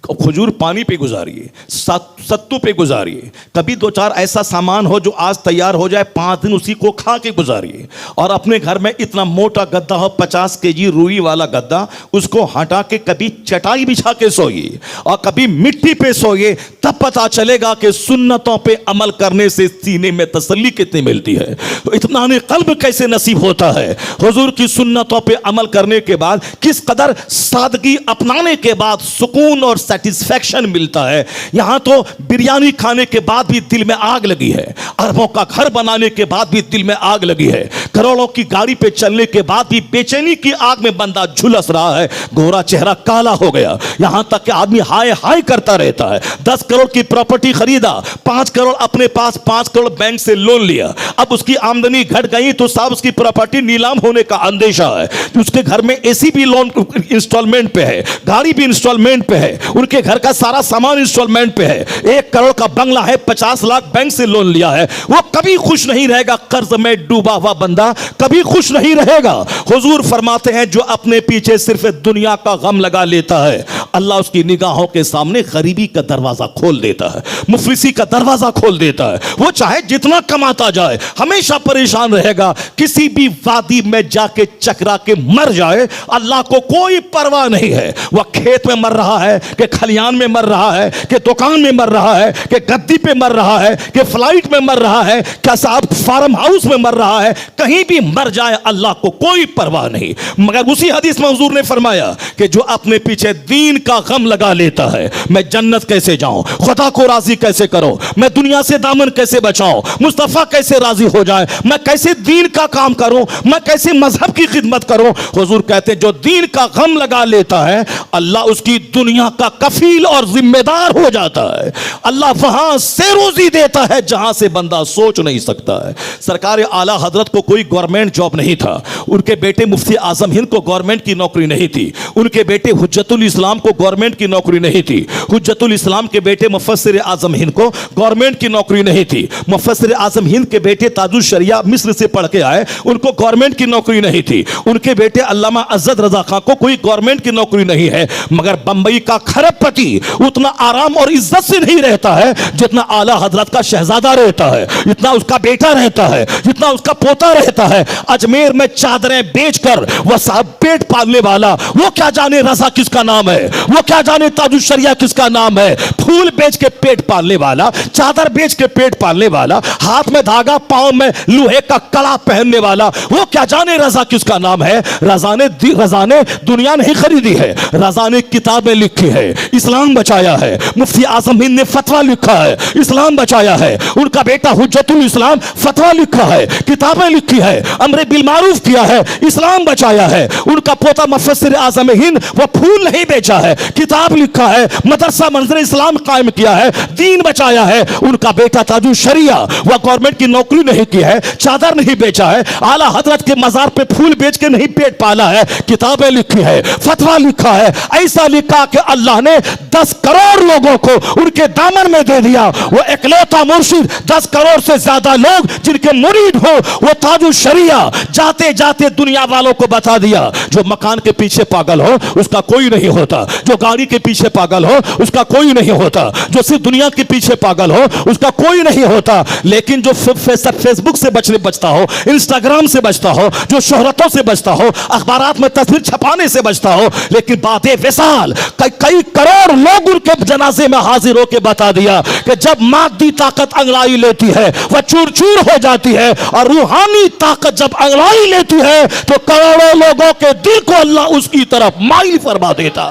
खजूर पानी पे गुजारिए, सत्तू पे गुजारिए। कभी 2-4 ऐसा सामान हो जो आज तैयार हो जाए, 5 दिन उसी को खा के गुजारिए। और अपने घर में इतना मोटा गद्दा हो, 50 केजी रुई वाला गद्दा, उसको हटा के कभी चटाई बिछा के सोइए और कभी मिट्टी पे सोइए। तब पता चलेगा कि सुन्नतों पे अमल करने से सीने में तसल्ली कितनी मिलती है, इत्मीनान क़ल्ब कैसे नसीब होता है। हुजूर की सुन्नतों पे अमल करने के बाद किस कदर सादगी अपनाने के बाद सुकून और सेटिस्फैक्शन मिलता है। यहां तो बिरयानी खाने के बाद भी दिल में आग लगी है, अरबों का घर बनाने के बाद भी दिल में आग लगी है, करोड़ों की गाड़ी पे चलने के बाद भी बेचैनी की आग में बंदा झुलस रहा है, गोरा चेहरा काला हो गया। यहां तक कि आदमी हाय हाय करता रहता है। 10 करोड़ की प्रॉपर्टी खरीदा, 5 करोड़ अपने पास, 5 करोड़ बैंक से लोन लिया। अब उसकी आमदनी घट गई तो साहब उसकी प्रॉपर्टी नीलाम होने का अंदेशा है। उसके घर में एसी भी लोन इंस्टॉलमेंट पे है, गाड़ी भी इंस्टॉलमेंट पे है, उनके घर का सारा सामान इंस्टॉलमेंट पे है। 1 करोड़ का बंगला है, 50 लाख बैंक से लोन लिया है। वो कभी खुश नहीं रहेगा। कर्ज में डूबा हुआ बंदा कभी खुश नहीं रहेगा। हुजूर फरमाते हैं जो अपने पीछे सिर्फ दुनिया का गम लगा लेता है, अल्लाह उसकी निगाहों के सामने गरीबी का दरवाजा खोल देता है, मुफलिसी का दरवाजा खोल देता है। वो चाहे जितना कमाता जाए हमेशा परेशान रहेगा। किसी भी वादी में जाके चकरा के मर जाए, अल्लाह को कोई परवाह नहीं है। वह खेत में मर रहा है कि खलियान में मर रहा है कि दुकान में मर रहा है कि गद्दी पे मर रहा है कि फ्लाइट में मर रहा है, क्या साहब फार्म हाउस में मर रहा है, कहीं भी मर जाए अल्लाह को कोई परवाह नहीं। मगर उसी हदीस में हुजूर ने फरमाया कि जो अपने पीछे दीन का गम लगा लेता है, मैं जन्नत कैसे जाऊं, खुदा को राजी कैसे करो, मैं दुनिया से दामन कैसे बचाऊं, मुस्तफा कैसे राजी हो जाए, मैं कैसे दीन का काम करूं, मैं कैसे मजहब की खिदमत करूं। हुजूर कहते हैं जो दीन का गम लगा लेता है, अल्लाह उसकी दुनिया का कफील और जिम्मेदार हो जाता है। अल्लाह वहां से रोजी देता है जहां से बंदा सोच नहीं सकता है। सरकार आला हजरत को कोई गवर्नमेंट जॉब नहीं था, उनके बेटे मुफ्ती आजम हिंद को गवर्नमेंट की नौकरी नहीं थी, उनके बेटे हुज्जतुल इस्लाम को गवर्नमेंट की नौकरी नहीं थी, हुज्जतुल इस्लाम के बेटे मुफस्सिर आजम हिंद को गवर्नमेंट की नौकरी नहीं थी, मुफस्सिर आजम हिंद के बेटे ताजुल शरिया मिस्र से पढ़ के आए, उनको गवर्नमेंट की नौकरी नहीं थी, उनके बेटे अल्लामा अज़द रजा खां को कोई गवर्नमेंट की नौकरी नहीं है। मगर बंबई का खरबपति उतना आराम और इज्जत से नहीं रहता है जितना आला हजरत का शहजादा रहता है, जितना उसका बेटा रहता है, जितना उसका पोता रहता है। अजमेर में चादरें बेचकर वह साहब पेट पालने वाला, वो क्या जाने रजा किसका नाम है, वो क्या जाने ताजुल शरिया किसका नाम है। फूल बेच के पेट पालने वाला, चादर बेच के पेट पालने वाला, हाथ में धागा, पांव में लोहे का कड़ा पहनने वाला, वो क्या जाने रजा किसका नाम है। रजा ने दुनिया नहीं खरीदी है, रजा ने किताबें लिखी है, इस्लाम बचाया है। मुफ्ती आजम हिंद ने फतवा लिखा है, इस्लाम बचाया है। उनका बेटा हुज्जतुल इस्लाम फतवा लिखा है, किताबें लिखी है, अमरे बिल मारूफ किया है, इस्लाम बचाया है। उनका पोता मुफस्सिर आजम हिंद वो फूल नहीं बेचा है, किताब लिखा है, मदरसा मंजर इस्लाम कायम किया है, दीन बचाया है। उनका बेटा ताजुल शरिया वह गवर्नमेंट की नौकरी नहीं की है, चादर नहीं बेचा है, आला हजरत के मजार पे फूल बेच के नहीं पेट पाला है, किताबें लिखी है, फतवा लिखा है। ऐसा लिखा कि अल्लाह ने 10 करोड़ लोगों को उनके दामन में दे दिया। वो इकलौता मुर्शिद, 10 करोड़ से ज्यादा लोग जिनके मुरीद हो, वो ताजुल शरिया जाते जाते दुनिया वालों को बता दिया। जो मकान के पीछे पागल हो उसका कोई नहीं होता, जो गाड़ी के पीछे पागल हो उसका कोई नहीं होता, जो सिर्फ दुनिया के पीछे पागल हो उसका कोई नहीं होता। लेकिन जो फेसबुक से बचता हो, इंस्टाग्राम से बचता हो, जो शोहरतों से बचता हो, अखबारात में तस्वीर छपाने से बचता हो, लेकिन बातें विशाल कई करोड़ लोग उनके जनाजे में हाजिर होकर बता दिया कि जब मादी ताकत अंगड़ाई लेती है वह चूर चूर हो जाती है, और रूहानी ताकत जब अंगड़ाई लेती है तो करोड़ों लोगों के दिल को अल्लाह उसकी तरफ माइल फरमा देता।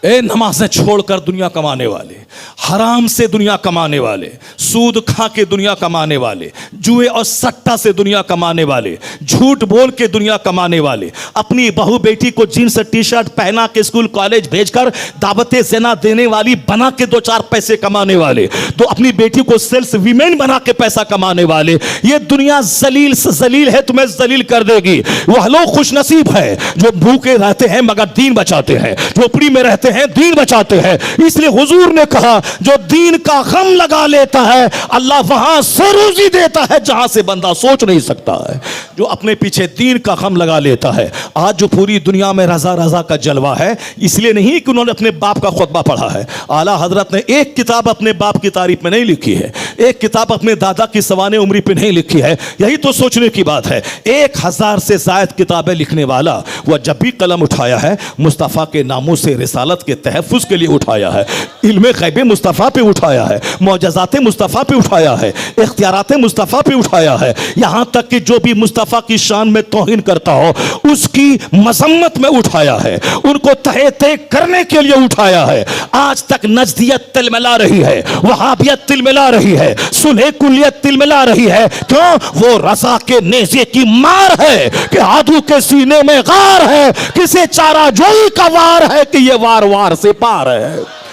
ए नमाजें छोड़कर दुनिया कमाने वाले, हराम से दुनिया कमाने वाले, सूद खा के दुनिया कमाने वाले, जुए और सट्टा से दुनिया कमाने वाले, झूठ बोल के दुनिया कमाने वाले, अपनी बहू बेटी को जींस टी शर्ट पहना के स्कूल कॉलेज भेजकर दावतें ज़िना देने वाली बना के 2-4 पैसे कमाने वाले, तो अपनी बेटी को सेल्स वीमेन बना के पैसा कमाने वाले। ये दुनिया जलील से जलील है, तुम्हें जलील कर देगी। वह लोग खुशनसीब है जो भूखे रहते हैं मगर दीन बचाते हैं, झोपड़ी में रहते हैं दीन बचाते हैं। इसलिए हुजूर ने कहा जो दीन का गम लगा लेता है अल्लाह वहां से रोजी देता है जहां से बंदा सोच नहीं सकता है। जो अपने पीछे दीन का गम लगा लेता है। आज जो पूरी दुनिया में रजा रजा का जलवा है, इसलिए नहीं कि उन्होंने अपने बाप का खुतबा पढ़ा है। आला हजरत ने एक किताब अपने बाप की तारीफ में नहीं लिखी है, एक किताब अपने दादा की सवाने उम्री पे नहीं लिखी है। यही तो सोचने की बात है। 1000 से ज़ायद किताबें लिखने वाला वह जब भी कलम उठाया है मुस्तफ़ा के नामों से रिसालत के तहफ़्फ़ुज़ के लिए उठाया है, इल्मे ग़ैब मुस्तफ़ा पे उठाया है, मौजज़ात मुस्तफ़ा पे उठाया है, इख्तियारात मुस्तफ़ा पे उठाया है। यहाँ तक कि जो भी मुस्तफ़ा की शान में तौहीन करता हो उसकी मज़म्मत में उठाया है, उनको तहे तय करने के लिए उठाया है। आज तक नजदियत तिलमिला रही है, वहाबियत तिलमिला रही है, सुलह कुलियत तिलमिला रही है। क्यों? वो रज़ा के नेज़े की मार है कि आदू के सीने में गार है, किसे चारा जोई का वार है कि ये वार वार से पार है।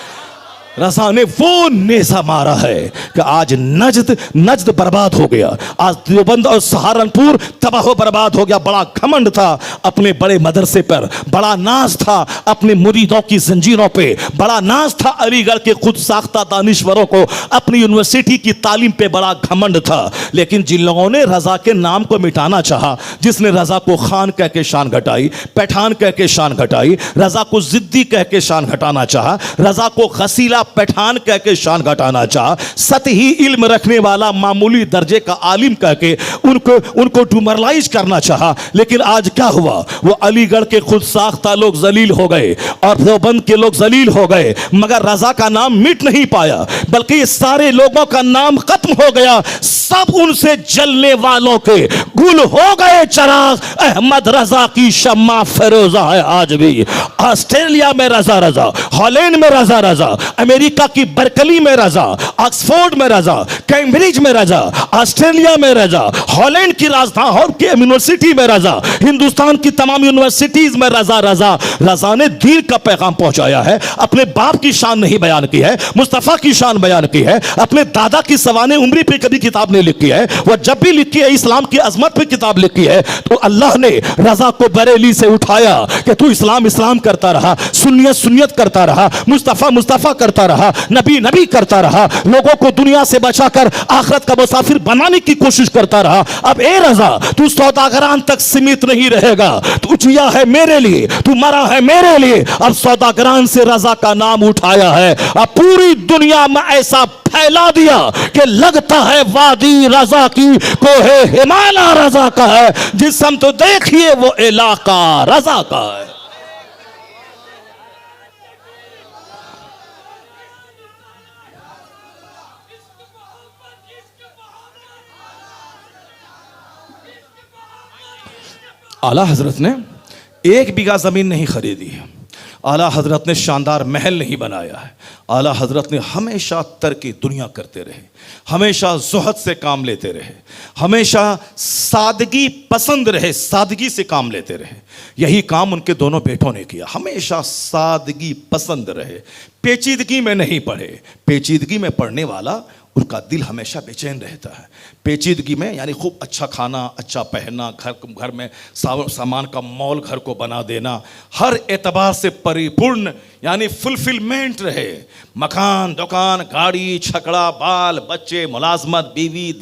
रज़ा ने वो नेज़ा मारा है कि आज नजद बर्बाद हो गया, आज देवबंद और सहारनपुर तबाह बर्बाद हो गया। बड़ा घमंड था अपने बड़े मदरसे पर, बड़ा नाज था अपने मुरीदों की जंजीरों पे, बड़ा नाज था अलीगढ़ के खुद साख्ता दानिश्वरों को, अपनी यूनिवर्सिटी की तालीम पे बड़ा घमंड था। लेकिन जिन लोगों ने रज़ा के नाम को मिटाना चाहा, जिसने रज़ा को खान कह के शान घटाई, पठान कह के शान घटाई, रज़ा को जिद्दी कह के शान घटाना चाहा, रज़ा को गसीला पठान कह के शान घटाना चाह, सतही इल्म रखने वाला मामूली दर्जे का आलिम कह के उनको डुमरलाइज करना चाहा। लेकिन आज क्या हुआ? वो अलीगढ़ के खुद साख्ता लोग जलील हो गए और देवबंद के लोग जलील हो गए, मगर रज़ा का नाम मिट नहीं पाया, बल्कि ये सारे लोगों का नाम खत्म हो गया। सब उनसे जलने वालों के गुल हो गए चिराग। अहमद रज़ा की शम्मा फिरोजा है आज भी। ऑस्ट्रेलिया में रज़ा रज़ा, हॉलैंड में रज़ा रज़ा, अमेरिका की बर्कली में रज़ा, ऑक्सफोर्ड में रज़ा, कैम्ब्रिज में रज़ा, ऑस्ट्रेलिया में रज़ा, हॉलैंड की राजधानी की यूनिवर्सिटी में रज़ा, हिंदुस्तान की तमाम यूनिवर्सिटीज में रज़ा रज़ा। रज़ा ने दीन का पैगाम पहुंचाया है, अपने बाप की शान नहीं बयान की है, मुस्तफ़ा की शान बयान की है, अपने दादा की सवाने उम्री पे कभी किताब नहीं लिखी है। वह जब भी लिखी है इस्लाम की अजमत पे किताब लिखी है, तो अल्लाह ने रज़ा को बरेली से उठाया कि तू इस्लाम इस्लाम करता रहा, सुन्नियत सुन्नियत करता रहा, मुस्तफ़ा मुस्तफ़ा करता रहा, नबी नबी करता रहा, लोगों को दुनिया से बचाकर आखिरत का मुसाफिर बनाने की कोशिश करता रहा। अब ए रज़ा, तू सौदागरान तक सीमित नहीं रहेगा, तू जिया है मेरे लिए, तू मरा है मेरे लिए। अब सौदागरान से रज़ा का नाम उठाया है, अब पूरी दुनिया में ऐसा फैला दिया कि लगता है वादी रज़ा की कोहे हिमालय रज़ा का है, जिसम तो देखिए वो इलाका रज़ा का है। आला हजरत ने 1 बीघा ज़मीन नहीं खरीदी है, आला हजरत ने शानदार महल नहीं बनाया है, आला हजरत ने हमेशा तरकी दुनिया करते रहे, हमेशा ज़ुहद से काम लेते रहे, हमेशा सादगी पसंद रहे, सादगी से काम लेते रहे। यही काम उनके दोनों बेटों ने किया, हमेशा सादगी पसंद रहे, पेचीदगी में नहीं पढ़े। पेचीदगी में पढ़ने वाला उनका दिल हमेशा बेचैन रहता है। पेचीदगी में यानी खूब अच्छा खाना, अच्छा पहनना, घर में सामान का मॉल घर को बना देना, हर एतबार से परिपूर्ण यानी फुलफिलमेंट रहे, मकान, दुकान, गाड़ी, छकड़ा, बाल बच्चे, मुलाजमत, बीवी,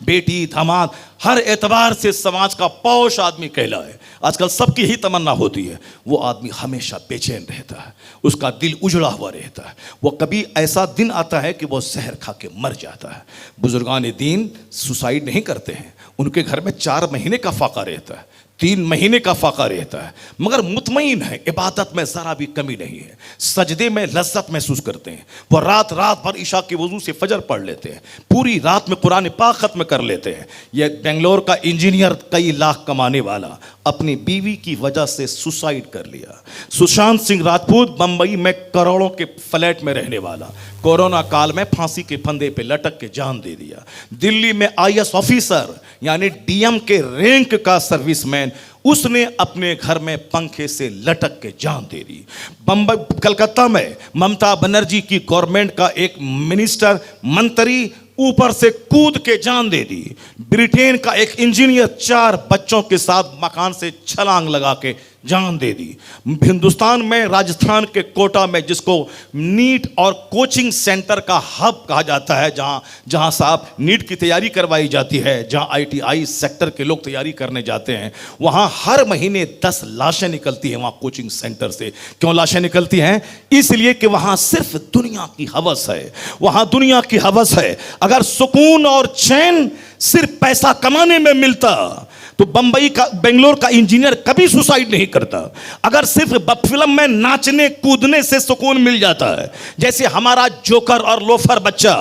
बेटी, दामाद, हर एतबार से समाज का पौष आदमी कहलाए। आजकल सबकी ही तमन्ना होती है। वो आदमी हमेशा बेचैन रहता है, उसका दिल उजड़ा हुआ रहता है। वो कभी ऐसा दिन आता है कि वो जहर खा के मर जाता है। बुजुर्गान दीन सुसाइड नहीं करते हैं, उनके घर में 4 महीने का फाका रहता है, 3 महीने का फाका रहता है, मगर मुतमईन है, इबादत में ज़रा भी कमी नहीं है, सजदे में लज्जत महसूस करते हैं। वो रात भर ईशा के वजू से फजर पढ़ लेते हैं, पूरी रात में कुरान पाक ख़त्म कर लेते हैं। यह बेंगलोर का इंजीनियर, कई लाख कमाने वाला, अपनी बीवी की वजह से सुसाइड कर लिया। सुशांत सिंह राजपूत बंबई में करोड़ों के फ्लैट में रहने वाला, कोरोना काल में फांसी के फंदे पे लटक के जान दे दिया। दिल्ली में आईएएस ऑफिसर यानी डीएम के रैंक का सर्विसमैन, उसने अपने घर में पंखे से लटक के जान दे दी। बंबई कलकत्ता में ममता बनर्जी की गवर्नमेंट का एक मिनिस्टर, मंत्री ऊपर से कूद के जान दे दी। ब्रिटेन का एक इंजीनियर 4 बच्चों के साथ मकान से छलांग लगा के जान दे दी। हिंदुस्तान में राजस्थान के कोटा में, जिसको नीट और कोचिंग सेंटर का हब कहा जाता है, जहां साहब नीट की तैयारी करवाई जाती है, जहां आईटीआई सेक्टर के लोग तैयारी करने जाते हैं, वहां हर महीने 10 लाशें निकलती हैं वहां कोचिंग सेंटर से। क्यों लाशें निकलती हैं? इसलिए कि वहां सिर्फ दुनिया की हवस है, वहां दुनिया की हवस है। अगर सुकून और चैन सिर्फ पैसा कमाने में मिलता तो बेंगलोर का इंजीनियर कभी सुसाइड नहीं करता। अगर सिर्फ फिल्म में नाचने कूदने से सुकून मिल जाता है, जैसे हमारा जोकर और लोफर बच्चा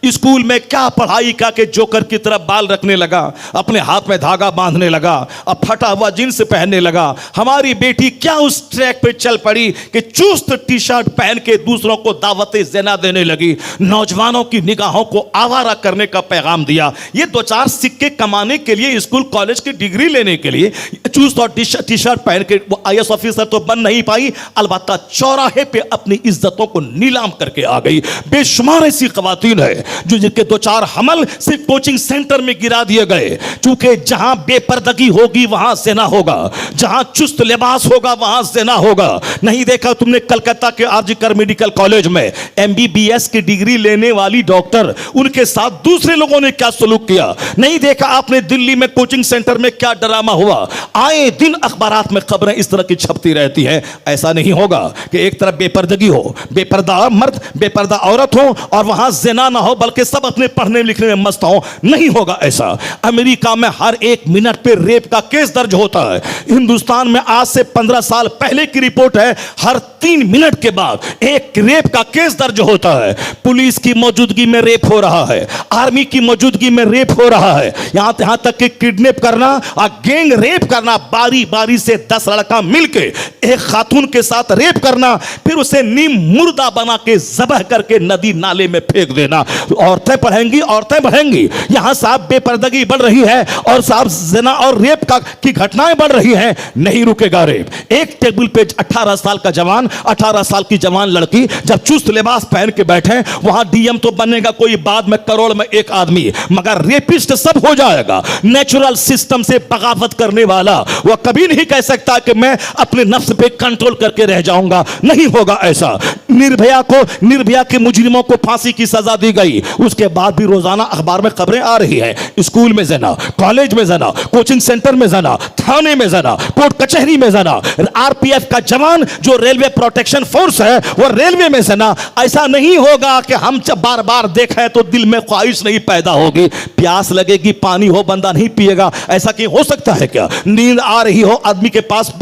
स्कूल में क्या पढ़ाई का के जोकर की तरफ बाल रखने लगा, अपने हाथ में धागा बांधने लगा, अब फटा हुआ जींस पहनने लगा। हमारी बेटी क्या उस ट्रैक पे चल पड़ी कि चुस्त टी शर्ट पहन के दूसरों को दावतें ज़िना देने लगी, नौजवानों की निगाहों को आवारा करने का पैगाम दिया। ये 2-4 सिक्के कमाने के लिए, स्कूल कॉलेज की डिग्री लेने के लिए चूस्त और टी शर्ट पहन के वो आईएएस ऑफिसर तो बन नहीं पाई, अलबत्ता चौराहे पे अपनी इज्जतों को नीलाम करके आ गई। बेशुमार ऐसी खवातीन है जो जिनके 2-4 हमल सिर्फ कोचिंग सेंटर में गिरा दिए गए। चूंकि जहां बेपर्दगी होगी वहां ज़िना होगा, जहां चुस्त लिबास होगा वहां ज़िना होगा। नहीं देखा तुमने कलकत्ता के आरजीकर मेडिकल कॉलेज में एमबीबीएस की डिग्री लेने वाली डॉक्टर, उनके साथ दूसरे लोगों ने क्या सलूक किया? नहीं देखा आपने दिल्ली में कोचिंग सेंटर में क्या ड्रामा हुआ? आए दिन अखबारात में खबरें इस तरह की छपती रहती हैं। ऐसा नहीं होगा कि एक तरफ बेपर्दगी हो, बेपर्दा मर्द बेपर्दा औरत हो और वहां ज़िना ना हो, बल्कि सब अपने पढ़ने लिखने में मस्त हो। नहीं होगा ऐसा। अमेरिका में हर 1 मिनट पे रेप का केस दर्ज होता है। हिंदुस्तान में आज से 15 साल पहले की रिपोर्ट है, हर 3 मिनट के बाद एक रेप का केस दर्ज होता है। पुलिस की मौजूदगी में रेप हो रहा है, आर्मी की मौजूदगी में रेप हो रहा है, यहां तक कि किडनैप करना और गैंग रेप करना, बारी बारी से 10 लड़का मिलके एक खातून के साथ रेप करना, फिर उसे नीम मुर्दा बना के ज़बह करके नदी नाले में फेंक देना। औरतें बढ़ेंगी। यहां साहब बेपर्दगी बढ़ रही है और साहब ज़िना और रेप की घटनाएं बढ़ रही हैं। नहीं रुकेगा रेप। एक टेबल पे 18 साल का जवान, 18 साल की जवान लड़की जब चुस्त लिबास पहन के बैठे, वहां डीएम तो बनेगा कोई बाद में, करोड़ में एक आदमी, मगर रेपिस्ट सब हो जाएगा। नेचुरल सिस्टम से बगावत करने वाला वह कभी नहीं कह सकता कि मैं अपने नफ्स पे कंट्रोल करके रह जाऊंगा। नहीं होगा ऐसा। निर्भया के मुजरिमों को फांसी की सजा दी गई, उसके बाद भी रोजाना अखबार में खबरें आ रही हैं, स्कूल में ज़िना, कॉलेज में ज़िना, कोचिंग सेंटर में ज़िना, थाने में ज़िना, कोर्ट कचहरी में ज़िना। आरपीएफ का जवान जो रेलवे प्रोटेक्शन फोर्स है वो रेलवे में ज़िना। ऐसा नहीं होगा कि हम जब बार बार देखें तो दिल में ख्वाहिश नहीं पैदा होगी, प्यास लगेगी पानी हो बंदा नहीं पिएगा, ऐसा कि हो सकता है क्या? नींद आ रही हो, आदमी के पास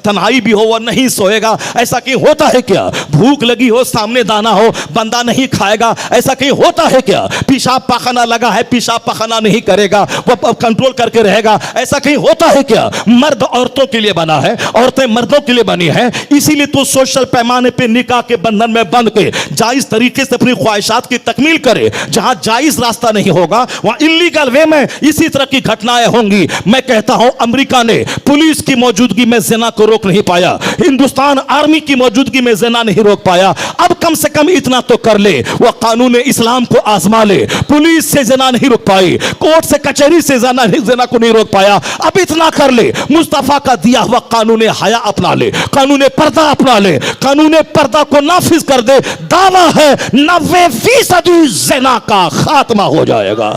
तन्हाई भी हो, वह नहीं सोएगा, ऐसा कि होता है क्या? भूख लगी हो, सामने दाना हो, बंदा नहीं खाएगा, ऐसा कि होता है क्या? पेशाब पाखना लगा है, पेशाब पाखना नहीं करेगा, वह कंट्रोल करके रहेगा, ऐसा कहीं होता है क्या? मर्द औरतों के लिए बना है, औरतें मर्दों के लिए बनी है। इसीलिए तो सोशल पैमाने पे निकाह के बंधन में बंध के जायज तरीके से अपनी ख्वाहिशात की तकमील करे। जहां जायज रास्ता नहीं होगा वहां इल्लीगल वे में इसी तरह की घटनाएं होंगी। मैं कहता हूं अमेरिका ने पुलिस की मौजूदगी में ज़िना को रोक नहीं पाया, हिंदुस्तान आर्मी की मौजूदगी में ज़िना नहीं रोक पाया। अब कम से कम इतना तो कर ले, वह कानून इस्लाम को आजमा ले। पुलिस से ज़िना नहीं रोक पाई, कोर्ट से कचहरी से ज़िना को नहीं रोक पाया, अब इतना कर ले, मुस्तफा का दिया हुआ कानून हया अपना ले, कानून पर्दा अपना ले, कानून पर्दा को नाफिज कर दे। दावा है 90% ज़िना का खात्मा हो जाएगा।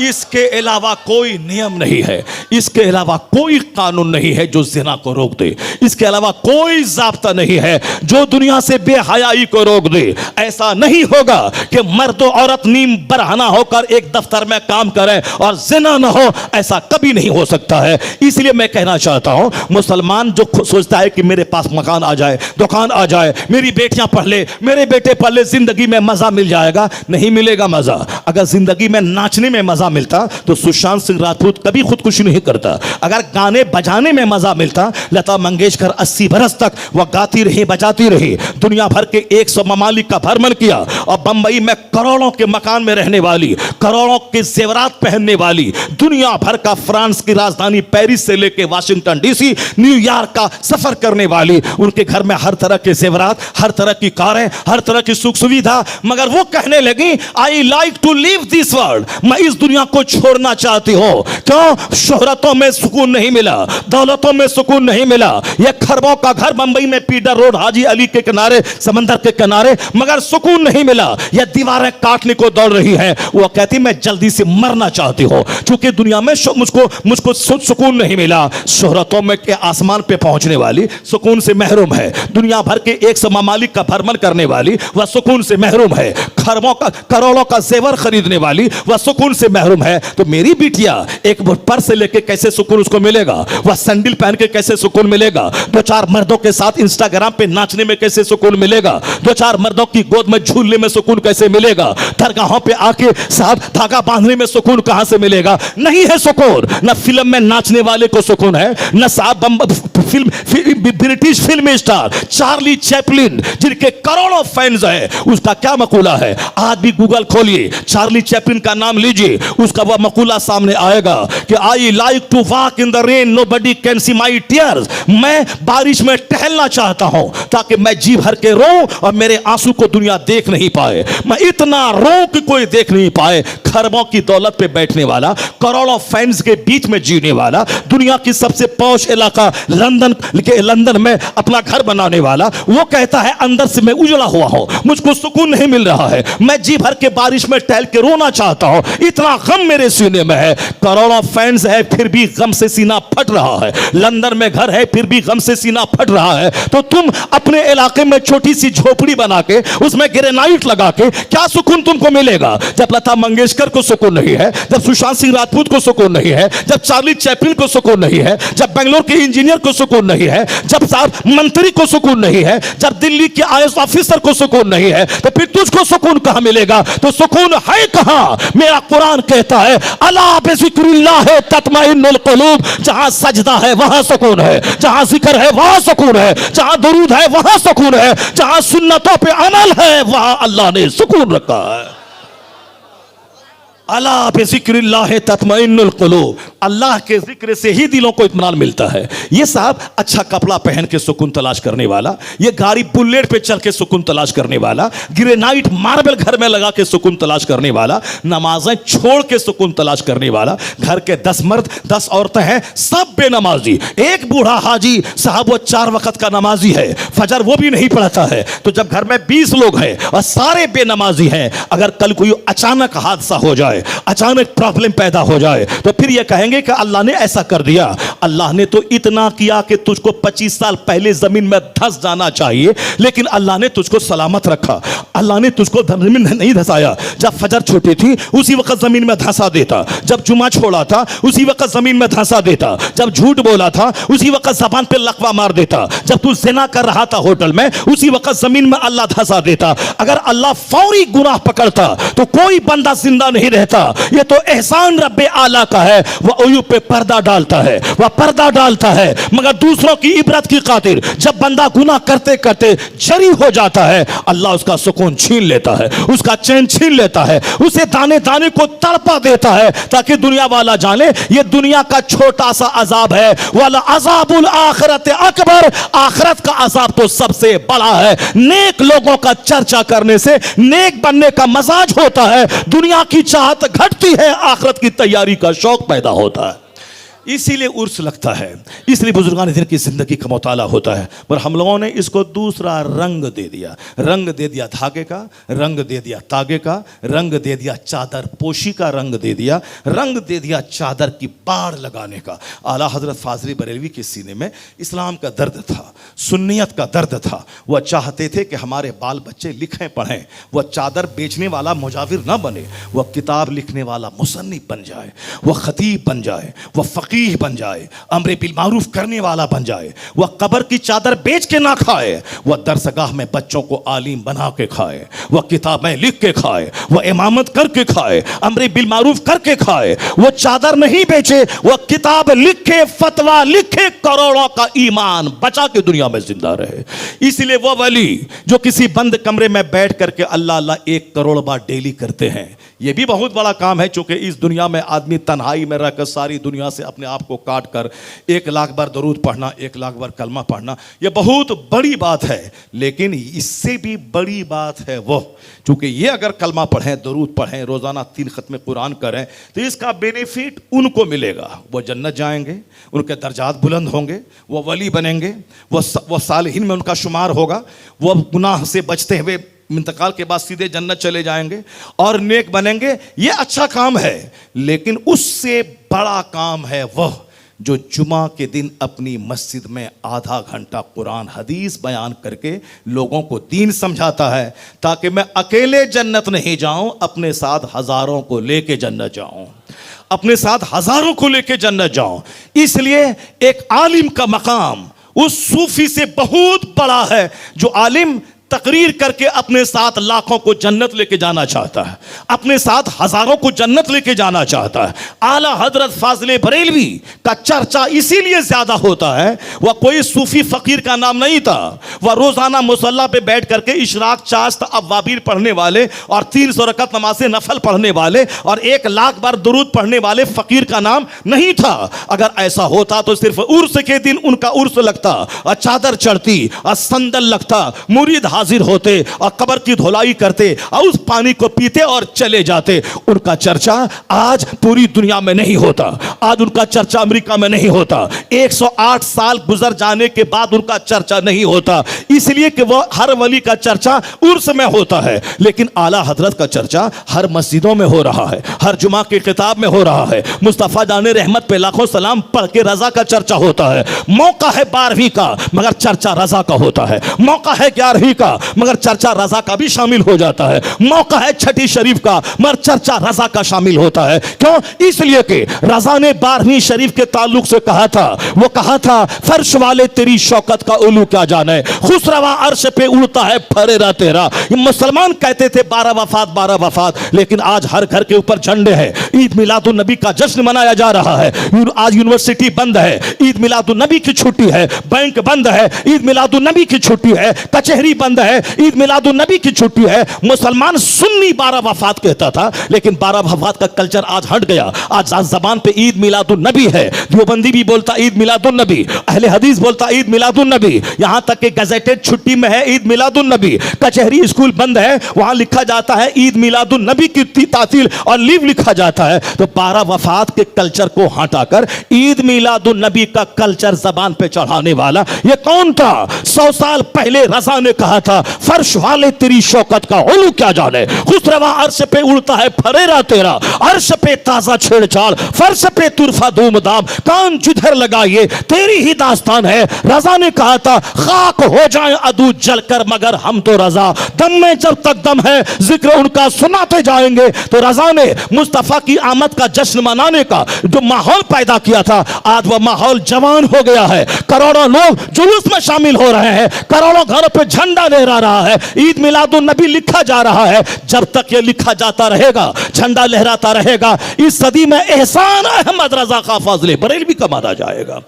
इसके अलावा कोई नियम नहीं है, इसके अलावा कोई कानून नहीं है जो जिना को रोक दे, इसके अलावा कोई ज़ाब्ता नहीं है जो दुनिया से बेहयाई को रोक दे। ऐसा नहीं होगा कि मर्द और औरत नीम बरहना होकर एक दफ्तर में काम करें और जिना ना हो, ऐसा कभी नहीं हो सकता है। इसलिए मैं कहना चाहता हूं, मुसलमान जो सोचता है कि मेरे पास मकान आ जाए, दुकान आ जाए, मेरी बेटियां पढ़ ले, मेरे बेटे पढ़ ले, जिंदगी में मजा मिल जाएगा, नहीं मिलेगा मजा। अगर जिंदगी में नाचने में मजा मिलता तो सुशांत सिंह राजपूत कभी खुदकुशी नहीं करता। अगर गाने बजाने में मजा मिलता, लता मंगेशकर 80 बरस तक वह गाती रही, बजाती रही, दुनिया भर के 100 ममालिक का भ्रमण किया और बंबई में करोड़ों के मकान में रहने वाली, करोड़ों के जेवरात पहनने वाली, दुनिया भर का, फ्रांस की राजधानी पेरिस से लेकर वाशिंगटन डीसी, न्यूयॉर्क का सफर करने वाली, उनके घर में हर तरह के जेवरात, हर तरह की कारें, हर तरह की सुख सुविधा, मगर वो कहने लगी I like to leave this world, मैं इस दुनिया को छोड़ना चाहती हूं। क्यों? शोहरतों में सुकून नहीं मिला, दौलतों में सुकून नहीं मिला, यह खरबों का घर बंबई में पीटर रोड हाजी अली के किनारे, समंदर के किनारे, मगर सुकून नहीं मिला, यह दीवारें काटने को दौड़ रही है। वो कहती मैं जल्दी से मरना चाहती हूं क्योंकि दुनिया में मुझको सुकून नहीं मिला। शोहरतों में के आसमान पे पहुंचने वाली सुकून से महरूम है, दुनिया भर के 100 ममालिक का भ्रमण करने वाली वह सुकून से महरूम है, खरबों का, करोड़ों का जेवर खरीदने वाली वह सुकून से महरूम है। तो मेरी बिटिया एक पर्स लेके कैसे सुकून उसको मिलेगा? वह सैंडल पहन के कैसे सुकून मिलेगा? दो चार मर्दों के साथ इंस्टाग्राम पे नाचने में कैसे सुकून मिलेगा? दो चार मर्दों की गोद में झूलने में सुकून कैसे मिलेगा? दरगाहों पे आके साथ धागा बांधने में सुकून कहां से मिलेगा? नहीं है सुकून। न फिल्म में नाचने वाले को सुकून है, न British film star Charlie Chaplin जिनके करोड़ों फैंस हैं, उसका क्या मकूला है? आज भी गूगल खोलिए, चार्ली चैपलिन का नाम लीजिए, उसका वह मकूला सामने आएगा कि I like to walk in the rain, nobody can see my tears, मैं बारिश में टहलना चाहता हूं ताकि मैं जी भर के रोऊं और मेरे आंसू को दुनिया देख नहीं पाए, मैं इतना रोऊं कि कोई देख नहीं पाए। खरबों की दौलत पे बैठने वाला, करोड़ों फैंस के बीच में जीने वाला, दुनिया की सबसे पौश इलाका लंदन में अपना घर बनाने वाला, वो कहता है अंदर से मैं उजड़ा हुआ हूं, मुझको सुकून नहीं मिल रहा है, मैं जी भर के बारिश में टहल के रोना चाहता हूं, इतना गम मेरे सीने में है। करोड़ों फैंस है फिर भी गम से सीना फट रहा है, लंदन में घर है फिर भी गम से सीना फट रहा है। तो तुम अपने इलाके में छोटी सी झोपड़ी बना के उसमें ग्रेनाइट लगा के क्या सुकून तुमको मिलेगा? जब लता मंगेशकर को सुकून नहीं है, जब सुशांत सिंह राजपूत को सुकून नहीं है, जब चार्ली चैपलिन को सुकून नहीं है, जब बेंगलोर के इंजीनियर को सुकून नहीं है, जब साहब मंत्री को सुकून नहीं है, जब दिल्ली के आईएएस ऑफिसर को सुकून नहीं है, तो फिर तुझको सुकून कहां मिलेगा? तो सुकून है कहां? मेरा कुरान कहता है अला बिज़िक्रिल्लाह तत्मइन्नुल कुलूब, जहां सजदा है वहां सुकून है, जहां जिक्र है वहां सुकून है, जहां दुरूद है वहां सुकून है, जहां सुन्नतों पे अमल है वहां अल्लाह ने सुकून रखा है। अला बिज़िक्रिल्लाह तत्मइन्नुल कुलूब, अल्लाह के जिक्र से ही दिलों को इत्मीनान मिलता है। ये साहब अच्छा कपड़ा पहन के सुकून तलाश करने वाला, ये गाड़ी बुलेट पे चल के सुकून तलाश करने वाला, ग्रेनाइट मार्बल घर में लगा के सुकून तलाश करने वाला, नमाजें छोड़ के सुकून तलाश करने वाला, घर के 10 मर्द 10 औरतें हैं, सब बेनमाजी, एक बूढ़ा हाजी साहब वो 4 वक्त का नमाजी है, फजर वो भी नहीं पढ़ता है। तो जब घर में 20 लोग हैं और सारे बेनमाजी हैं, अगर कल कोई अचानक हादसा हो जाए, अचानक प्रॉब्लम पैदा हो जाए, तो फिर यह कहेंगे कि अल्लाह ने ऐसा कर दिया। अल्लाह ने तो इतना किया कि तुझको 25 साल पहले जमीन में धंस जाना चाहिए, लेकिन अल्लाह ने तुझको सलामत रखा, अल्लाह ने तुझको जमीन में नहीं धंसाया। जब फजर छोटी थी उसी वक्त जमीन में धंसा देता, जब जुमा छोड़ा था उसी वक्त जमीन में धंसा देता, जब झूठ बोला था उसी वक्त जबान पे लकवा मार देता, जब तू ज़िना कर रहा था होटल में उसी वक्त जमीन में अल्लाह धंसा देता। अगर अल्लाह फौरी गुनाह पकड़ता तो कोई बंदा जिंदा नहीं रहता। ये तो एहसान रब्बे आला का है, वह अयूब पे पर्दा डालता है, वह पर्दा डालता है, मगर दूसरों की इबरत की खातिर जब बंदा गुनाह करते करते जरी हो जाता है, अल्लाह उसका सुकून छीन लेता है, उसका चैन छीन लेता है, उसे दाने दाने को तड़पा देता है, ताकि दुनिया वाला जाने ये दुनिया का छोटा सा अजाब है, वाला अजाबुल आखिरत अकबर, आखिरत का अजाब तो सबसे बड़ा है। नेक लोगों का चर्चा करने से नेक बनने का मजाज होता है, दुनिया की चाहत घटती है, आखिरत की तैयारी का शौक पैदा होता है। इसीलिए उर्स लगता है, इसलिए बुजुर्गान दिन की जिंदगी का मुताला होता है। पर हम लोगों ने इसको दूसरा रंग दे दिया, रंग दे दिया धागे का, रंग दे दिया तागे का, रंग दे दिया चादर पोशी का, रंग दे दिया, रंग दे दिया चादर की बाड़ लगाने का। आला हजरत फाजली बरेलवी के सीने में इस्लाम का दर्द था, सुन्नियत का दर्द था। वह चाहते थे कि हमारे बाल बच्चे लिखें पढ़ें, वह चादर बेचने वाला मुजाविर ना बने, वह किताब लिखने वाला मुसन्निफ बन जाए, वह खतीब बन जाए, वह फकीह बन जाए, अमरे बिल मारूफ करने वाला बन जाए, वह कब्र की चादर बेच के ना खाए, वह दरसगाह में बच्चों को आलिम बना के खाए, वह किताबें लिख के खाए, वह इमामत करके खाए, अमरे बिल मारूफ करके खाए, वह चादर नहीं बेचे, वह किताब लिखे, फतवा लिखे, करोड़ों का ईमान बचा के दुनिया में जिंदा रहे। इसलिए वह वली जो किसी बंद कमरे में बैठ करके अल्लाह अल्लाह 1 करोड़ बार डेली करते हैं, यह भी बहुत बड़ा काम है। चूंकि इस दुनिया में आदमी तन्हाई में रहकर सारी दुनिया से अपने आप को काट कर 1 लाख बार दरूद पढ़ना, 1 लाख बार कलमा पढ़ना, यह बहुत बड़ी बात है। लेकिन इससे भी बड़ी बात है वो, चूंकि ये अगर कलमा पढ़ें, दरूद पढ़ें, रोजाना 3 खत्म कुरान करें, तो इसका बेनिफिट उनको मिलेगा। वो जन्नत जाएंगे, उनके दर्जात बुलंद होंगे, वो वली बनेंगे, वो सालिहीन में उनका शुमार होगा, वो गुनाह से बचते हुए इंतकाल के बाद सीधे जन्नत चले जाएंगे और नेक बनेंगे। ये अच्छा काम है, लेकिन उससे बड़ा काम है वह जो जुमा के दिन अपनी मस्जिद में आधा घंटा कुरान हदीस बयान करके लोगों को दीन समझाता है, ताकि मैं अकेले जन्नत नहीं जाऊं, अपने साथ हजारों को लेके जन्नत जाऊं, अपने साथ हजारों को लेके जन्नत जाऊं। इसलिए एक आलिम का मकाम उस सूफी से बहुत बड़ा है जो आलिम तकरीर करके अपने साथ लाखों को जन्नत लेके जाना चाहता है, अपने साथ हजारों को जन्नत लेके जाना चाहता है। आला हजरत फाजले बरेलवी का चर्चा इसीलिए ज्यादा होता है, वह कोई सूफी फकीर का नाम नहीं था, वह रोजाना मुसल्ला पे बैठ करके इशराक, चाश्त, अव्वाबीर पढ़ने वाले और 300 रकत नमाज़े नफल पढ़ने वाले और 1 लाख बार दुरूद पढ़ने वाले फकीर का नाम नहीं था। अगर ऐसा होता तो सिर्फ उर्स के दिन उनका उर्स लगता और चादर चढ़ती और संदल लगता, मुरीद हाजिर होते और कब्र की धुलाई करते और उस पानी को पीते और चले जाते। उनका चर्चा आज पूरी दुनिया में नहीं होता, आज उनका चर्चा अमेरिका में नहीं होता, 108 साल गुजर जाने के बाद उनका चर्चा नहीं होता, इसलिए कि वह हर वली का चर्चा उर्स में होता है। लेकिन आला हजरत का चर्चा हर मस्जिदों में हो रहा है, हर जुमा की किताब में हो रहा है, मुस्तफ़ा जाने रहमत पे लाखों सलाम पढ़ के रजा का चर्चा होता है। मौका है 12वीं का मगर चर्चा रजा का होता है, मौका है 11वीं का मगर चर्चा रजा का भी शामिल हो जाता है, मौका है 6ठी शरीफ का मगर चर्चा रजा का शामिल होता है। क्यों? इसलिए कि रजा ने 12वीं शरीफ के ताल्लुक से कहा था, वो कहा था फर्श वाले तेरी शौकत का उलू क्या जाने, खुसरवा अर्श पे उड़ता है फरेरा तेरा। ये मुसलमान कहते थे 12 वफात 12 वफात, लेकिन आज हर घर के ऊपर झंडे हैं, ईद मिलादुन नबी का जश्न मनाया जा रहा है। आज यूनिवर्सिटी बंद है, ईद मिलादुन नबी की छुट्टी है, बैंक बंद है, ईद मिलादुन नबी की छुट्टी है, कचहरी बंद है, ईद मिलादुन नबी की छुट्टी है। मुसलमान सुन्नी 12 वफात कहता था, लेकिन 12 वफात का कल्चर आज हट गया। आज जबान पे ईद मिलादुन नबी है, देवबंदी भी बोलता ईद मिलादुन नबी, अहले हदीस बोलता ईद मिलादुन नबी, यहां तक कि गजेटेड छुट्टी में है ईद मिलादुन नबी। कचहरी स्कूल बंद है, वहां लिखा जाता है ईद मिलादुन नबी की तातील और लीव लिखा जाता है। तो 12 वफात के कल्चर को हटाकर ईद मिलादुन नबी का कल्चर जबान पे चढ़ाने वाला ये कौन था? 100 साल पहले रजा ने कहा था फर्श वाले तेरी शौकत का उलू क्या जाने, खुसरवा अर्श पे उड़ता है फरेरा तेरा, अर्श पे ताजा छेड़छाड़, फर्श पे तुरफा धूमधाम, कान जिधर लगाइए तेरी ही दास्तान है। रजा ने कहा था खाक हो जाए अदू जलकर मगर हम तो रजा, दम में जब तक दम है जिक्र उनका सुनाते जाएंगे। तो रजा ने मुस्तफा की आमद का जश्न मनाने का जो माहौल पैदा किया था, आज वह माहौल जवान हो गया है, करोड़ों लोग जुलूस में शामिल हो रहे हैं, करोड़ों घरों पे झंडा लहरा रहा है, ईद मिलादुन नबी लिखा जा रहा है। जब तक ये लिखा जाता रहेगा, झंडा लहराता रहेगा, इस सदी में एहसान अहमद रजा का फाजले बरेलवी का माना जाएगा।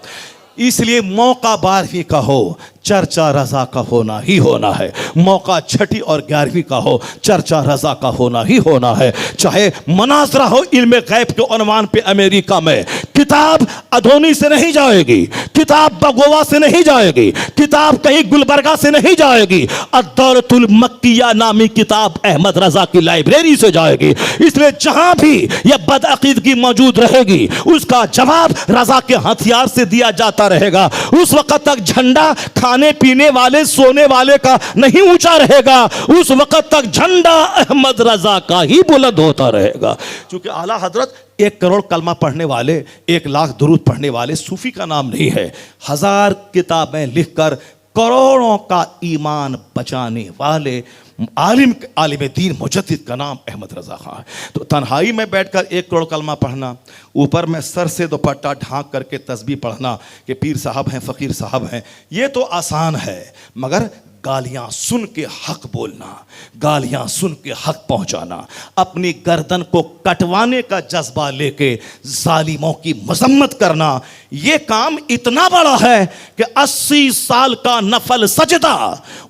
इसलिए मौका 12वीं का हो, चर्चा रजा का होना ही होना है। मौका 6ठी और 11वीं का हो, चर्चा रजा का होना ही होना है। चाहे मनाजरा हो इल्म गैब के उन्वान पे अमेरिका में, किताब अधोनी से नहीं जाएगी, किताब बगोवा से नहीं जाएगी, किताब कहीं गुलबर्गा से नहीं जाएगी, अद-दौलतुल मक्किया नामी किताब अहमद रजा की लाइब्रेरी से जाएगी। इसलिए जहां भी यह बदअकीदगी मौजूद रहेगी उसका जवाब रजा के हथियार से दिया जाता रहेगा। उस वक्त तक झंडा खाने पीने वाले सोने वाले का नहीं ऊंचा रहेगा, उस वक्त तक झंडा अहमद रजा का ही बुलंद होता रहेगा। क्योंकि आला हजरत 1 करोड़ कलमा पढ़ने वाले, 1 लाख दुरूद पढ़ने वाले सूफी का नाम नहीं है। 1000 किताबें लिखकर करोड़ों का ईमान बचाने वाले आलिम दीन मुजद्दिद का नाम अहमद रजा खां है। तो तन्हाई में बैठकर 1 करोड़ कलमा पढ़ना, ऊपर में सर से दुपट्टा ढांक करके तस्बीह पढ़ना कि पीर साहब हैं, फ़कीर साहब हैं, ये तो आसान है। मगर गालियां सुन के हक बोलना, गालियां सुन के हक पहुंचाना, अपनी गर्दन को कटवाने का जज्बा लेके जालिमों की मजम्मत करना, यह काम इतना बड़ा है कि 80 साल का नफल सजदा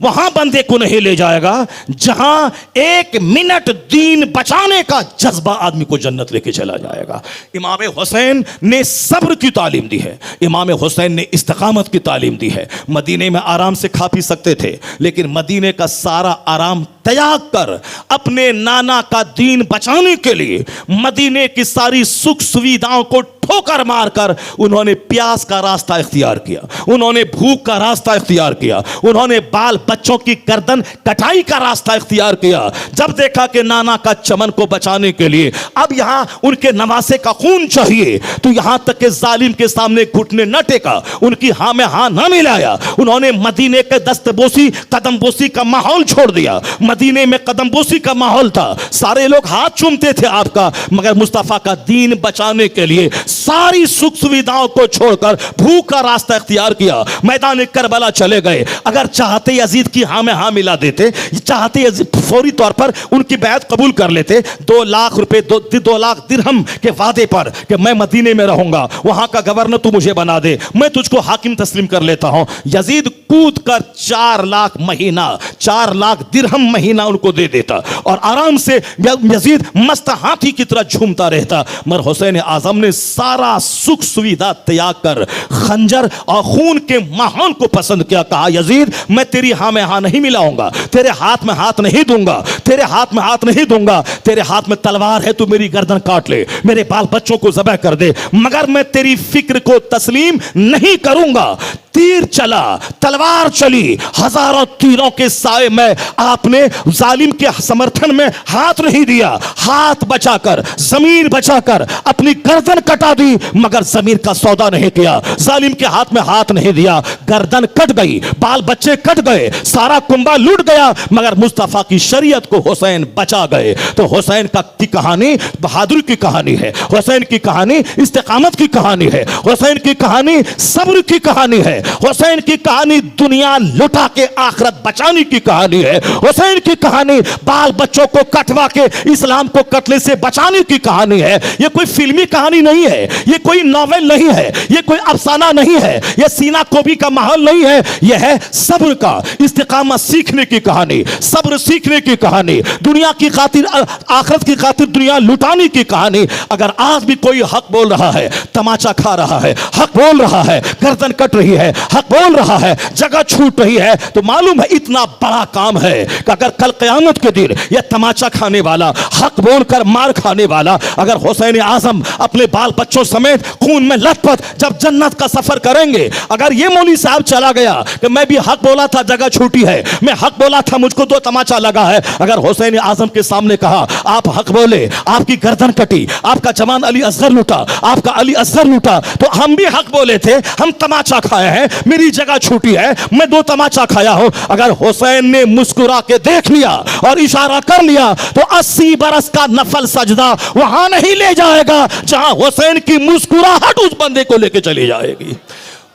वहां बंदे को नहीं ले जाएगा जहां 1 मिनट दीन बचाने का जज्बा आदमी को जन्नत लेके चला जाएगा। इमाम हुसैन ने सब्र की तालीम दी है, इमाम हुसैन ने इस्तिकामत की तालीम दी है। मदीने में आराम से खा पी सकते थे, लेकिन मदीने का सारा आराम त्याग कर अपने नाना का दीन बचाने के लिए मदीने की सारी सुख सुविधाओं को ठोकर मारकर उन्होंने प्यास का रास्ता इख्तियार किया, उन्होंने भूख का रास्ता इख्तियार किया, उन्होंने बाल बच्चों की गर्दन कटाई का रास्ता इख्तियार किया। जब देखा कि नाना का चमन को बचाने के लिए अब यहां उनके नवासे का खून चाहिए, तो यहां तक के जालिम के सामने घुटने न टेका, उनकी हां में हां न मिलाया। उन्होंने मदीने के दस्तबोसी कदमबोसी का माहौल छोड़ दिया। मदीने में कदमबोसी का माहौल था, सारे लोग हाथ चूमते थे आपका, मगर मुस्तफा का दीन बचाने के लिए सारी सुख सुविधाओं को छोड़कर भूख का रास्ता इख्तियार किया। मैदान करबला चले गए। अगर चाहते यजीद की हां में हां मिला देते, चाहते यजीद फौरी तौर पर उनकी बैत कबूल कर लेते, 2 लाख रुपए 2 लाख दिरहम के वादे पर कि मैं मदीने में रहूंगा, वहां का गवर्नर तू मुझे बना दे, मैं तुझको हाकिम तस्लीम कर लेता हूं। यजीद कूद कर 4 लाख महीना, 4 लाख दिरहम महीना उनको दे देता और आराम से यजीद मस्त हाथी की तरह झूमता रहता। मगर हुसैन आजम ने सारा सुख सुविधा त्याग कर खंजर और खून के माहौल को पसंद किया। कहा यजीद मैं तेरी हां में हां नहीं मिलाऊंगा, तेरे हाथ में हाथ नहीं दूंगा, तेरे हाथ में हाथ नहीं दूंगा, तेरे हाथ में तलवार है, तू मेरी गर्दन काट ले, मेरे बाल बच्चों को ज़बह कर दे, मगर मैं तेरी फिक्र को तस्लीम नहीं करूंगा। तीर चला, तलवार चली, हजारों तीरों के साए में आपने जालिम के समर्थन में हाथ नहीं दिया, हाथ बचाकर जमीन बचाकर अपनी गर्दन कटा दी, मगर जमीन का सौदा नहीं किया। जालिम के हाथ में हाथ नहीं दिया, गर्दन कट गई, बाल बच्चे कट गए, सारा कुंबा लूट गया, मगर मुस्तफा की शरीयत को हुसैन बचा गए। तो हुसैन की कहानी बहादुरी की कहानी है, हुसैन की कहानी इस्तिकामत की कहानी है, हुसैन की कहानी सब्र की कहानी है, हुसैन की कहानी दुनिया लुटा के आखिरत बचाने की कहानी है, हुसैन की कहानी बाल बच्चों को कटवा के इस्लाम को कत्ले से बचाने की कहानी है। यह कोई फिल्मी कहानी नहीं है, यह कोई नॉवेल नहीं है, यह कोई अफसाना नहीं है, यह सीना कोबी का माहौल नहीं है, यह है सब्र का, इस्तिकामत सीखने की कहानी, सब्र सीखने की कहानी, दुनिया की खातिर आखिरत की खातिर दुनिया लुटाने की कहानी। अगर आज भी कोई हक बोल रहा है, तमाचा खा रहा है, हक बोल रहा है, गर्दन कट रही है, हक बोल रहा है, जगह छूट रही है, तो मालूम है इतना बड़ा काम है कि अगर कल क़यामत के दिन यह तमाचा खाने वाला, हक बोलकर मार खाने वाला, अगर हुसैन आजम अपने बाल बच्चों समेत खून में लथपथ जब जन्नत का सफर करेंगे, अगर ये मौलवी साहब चला गया कि मैं भी हक बोला था जगह छूटी है, मैं हक बोला था मुझको 2 तमाचा लगा है, अगर हुसैन आजम के सामने कहा आप हक बोले, आपकी गर्दन कटी, आपका जवान अली असगर लूटा, आपका अली असगर लूटा, तो हम भी हक बोले थे, हम तमाचा खाए हैं, मेरी जगह छूटी है, मैं 2 तमाचा खाया हूं। अगर हुसैन ने मुस्कुरा के देख लिया और इशारा कर लिया तो 80 बरस का नफल सजदा वहां नहीं ले जाएगा जहां हुसैन की मुस्कुराहट उस बंदे को लेके चली जाएगी।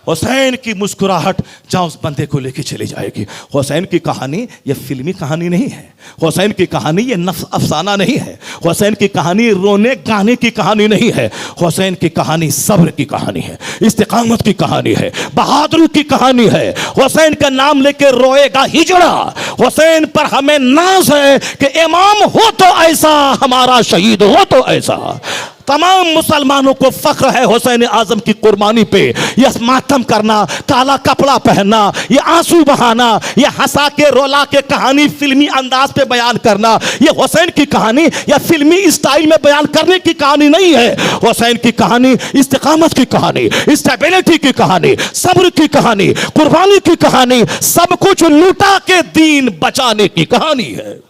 हुसैन की मुस्कुराहट जहां उस बंदे को लेके चली जाएगी। हुसैन की कहानी ये फिल्मी कहानी नहीं है, हुसैन की कहानी ये अफसाना नहीं है, हुसैन की कहानी रोने गाने की कहानी नहीं है, हुसैन की कहानी सब्र की कहानी है, इस्तिकामत की कहानी है, बहादुरी की कहानी है। हुसैन का नाम लेके रोएगा हिजड़ा, हुसैन पर हमें नाज है कि इमाम हो तो ऐसा, हमारा शहीद हो तो ऐसा। तमाम मुसलमानों को फख्र है हुसैन आजम की कुर्बानी पे। यह मातम करना, काला कपड़ा पहनना, ये आंसू बहाना, ये हंसा के रोला के कहानी फिल्मी अंदाज पे बयान करना, ये हुसैन की कहानी या फिल्मी स्टाइल में बयान करने की कहानी नहीं है। हुसैन की कहानी इस्तिकामत की कहानी, स्टेबिलिटी की कहानी, सब्र की कहानी, कुर्बानी की कहानी, सब कुछ लूटा के दीन बचाने की कहानी है।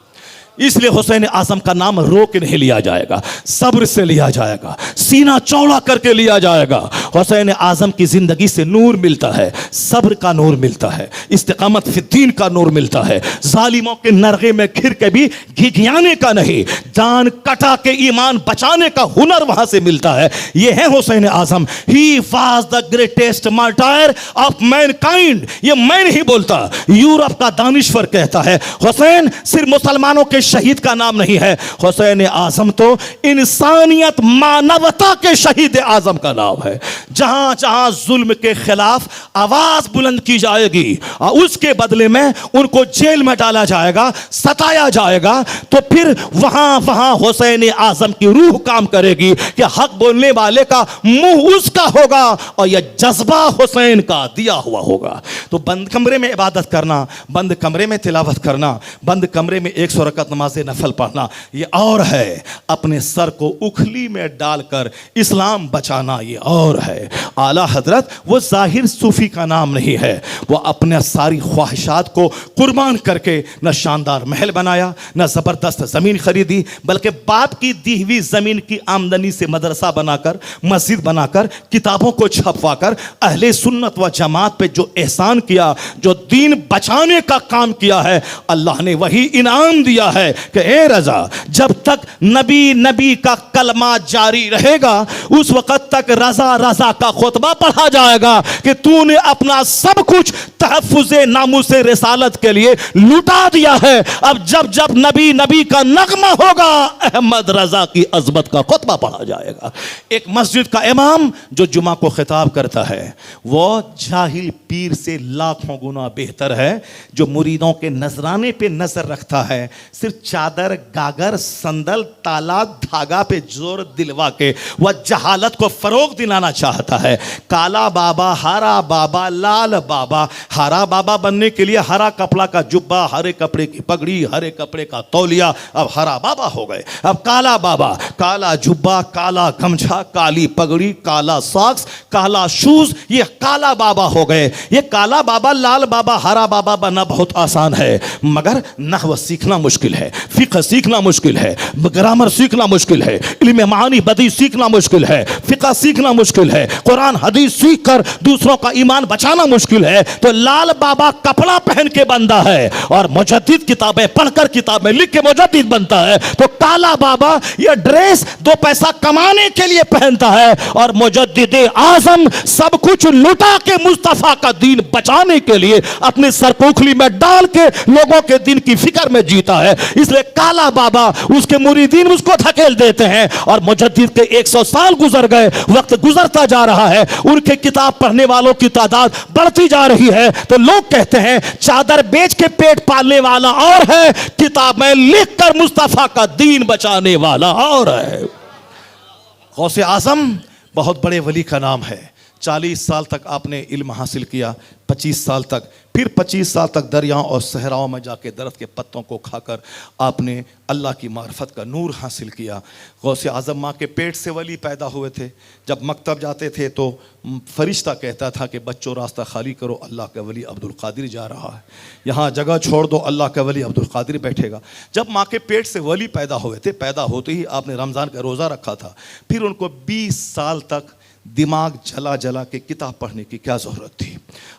इसलिए हुसैन आजम का नाम रो के नहीं लिया जाएगा, सब्र से लिया जाएगा, सीना चौड़ा करके लिया जाएगा। हुसैन आजम की जिंदगी से नूर मिलता है, सब्र का नूर मिलता है, इस्तिकामत फिद्दीन का नूर मिलता है। जालिमों के नरगे में घिर के भी घिघियाने का नहीं, जान कटा के ईमान बचाने का हुनर वहां से मिलता है। यह है Hussain Azam. He was the greatest martyr of mankind. ये मैं नहीं बोलता, यूरोप का दानिश्वर कहता है। हुसैन सिर्फ मुसलमानों के शहीद का नाम नहीं है, हुसैन आजम तो इंसानियत मानवता के शहीद आजम का नाम है। जहां जहां जुल्म के खिलाफ आवाज बुलंद की जाएगी और उसके बदले में उनको जेल में डाला जाएगा, सताया जाएगा, तो फिर वहां वहां हुसैन आजम की रूह काम करेगी कि हक बोलने वाले का मुंह उसका होगा और यह जज्बा हुसैन का दिया हुआ होगा। तो बंद कमरे में इबादत करना, बंद कमरे में तिलावत करना, बंद कमरे में 100 रकअत नमाज नफल पढ़ना, ये और है। अपने सर को उखली में डालकर इस्लाम बचाना, ये और है। आला हजरत वो जाहिर सूफी का नाम नहीं है, वो अपने सारी ख्वाहिशात को कुर्बान करके न शानदार महल बनाया, न जबरदस्त जमीन खरीदी, बल्कि बाप की दी हुई जमीन की आमदनी से मदरसा बनाकर, मस्जिद बनाकर, किताबों को छपवाकर अहले सुन्नत व जमात पे जो एहसान किया, जो दीन बचाने का काम किया है, अल्लाह ने वही इनाम दिया है कि ए रजा, जब तक नबी का कलमा जारी रहेगा उस वक्त तक रजा रजा का खुतबा पढ़ा जाएगा कि तूने अपना सब कुछ तहफ्फुज़े नामुसे रिसालत के लिए लुटा दिया है। अब जब जब नबी का नगमा होगा, अहमद रजा की अजमत का खुतबा पढ़ा जाएगा। एक मस्जिद का इमाम जो जुमा को खिताब करता है वो जाहिल पीर से लाखों गुना बेहतर है जो मुरीदों के नजराने पे नजर रखता है, सिर्फ चादर, गागर, संदल, ताला, धागा पे जोर दिलवा के वह जहालत को फरोग दिलाना चाहता है। काला बाबा, हरा बाबा, लाल बाबा। हरा बाबा बनने के लिए हरा कपड़ा का जुब्बा, हरे कपड़े की पगड़ी, हरे कपड़े का तौलिया, अब हरा बाबा हो गए। अब काला बाबा, काला जुब्बा, काला गमछा, काली पगड़ी, काला सॉक्स, काला शूज, ये काला बाबा हो गए। ये काला बाबा, लाल बाबा, हरा बाबा बनना बहुत आसान है, मगर नहव सीखना मुश्किल है, फिक़ह सीखना मुश्किल है, ग्रामर सीखना मुश्किल है, इल्म मानी बदी सीखना मुश्किल है, फिक़ह सीखना मुश्किल है, कुरान हदीस सीख कर दूसरों का ईमान बचाना मुश्किल है। तो लाल बाबा कपड़ा पहन के बनता है और मुजद्दिद किताबें पढ़कर किताबें लिख के मुजद्दिद बनता है। तो काला बाबा ये ड्रेस 2 पैसा कमाने के लिए पहनता है और मुजद्दिद आजम सब कुछ लुटा के मुस्तफा का दीन बचाने के लिए अपने सर को उखली में डाल के लोगों के दिन की फिक्र में जीता है। इसलिए काला बाबा, उसके मुरीदीन उसको धकेल देते हैं और मुजद्दिद के 100 साल गुजर गए, वक्त गुजरता जा रहा है, उनके किताब पढ़ने वालों की तादाद बढ़ती जा रही है। तो लोग कहते हैं चादर बेच के पेट पालने वाला और है, किताबें लिखकर मुस्तफा का दीन बचाने वाला और है। गौसे आजम बहुत बड़े वली का नाम है। 40 साल तक आपने इल्म हासिल किया, 25 साल तक, फिर 25 साल तक दरियाओं और सहराओं में जाके दरख्त के पत्तों को खाकर आपने अल्लाह की मार्फत का नूर हासिल किया। गौसे आज़म माँ के पेट से वली पैदा हुए थे। जब मकतब जाते थे तो फरिश्ता कहता था कि बच्चों रास्ता खाली करो, अल्लाह का वली अब्दुल कादिर जा रहा है, यहाँ जगह छोड़ दो, अल्लाह का वली अब्दुल कादिर बैठेगा। जब माँ के पेट से वली पैदा हुए थे, पैदा होते ही आपने रमज़ान का रोज़ा रखा था, फिर उनको 20 साल तक दिमाग जला जला के किताब पढ़ने की क्या ज़रूरत थी।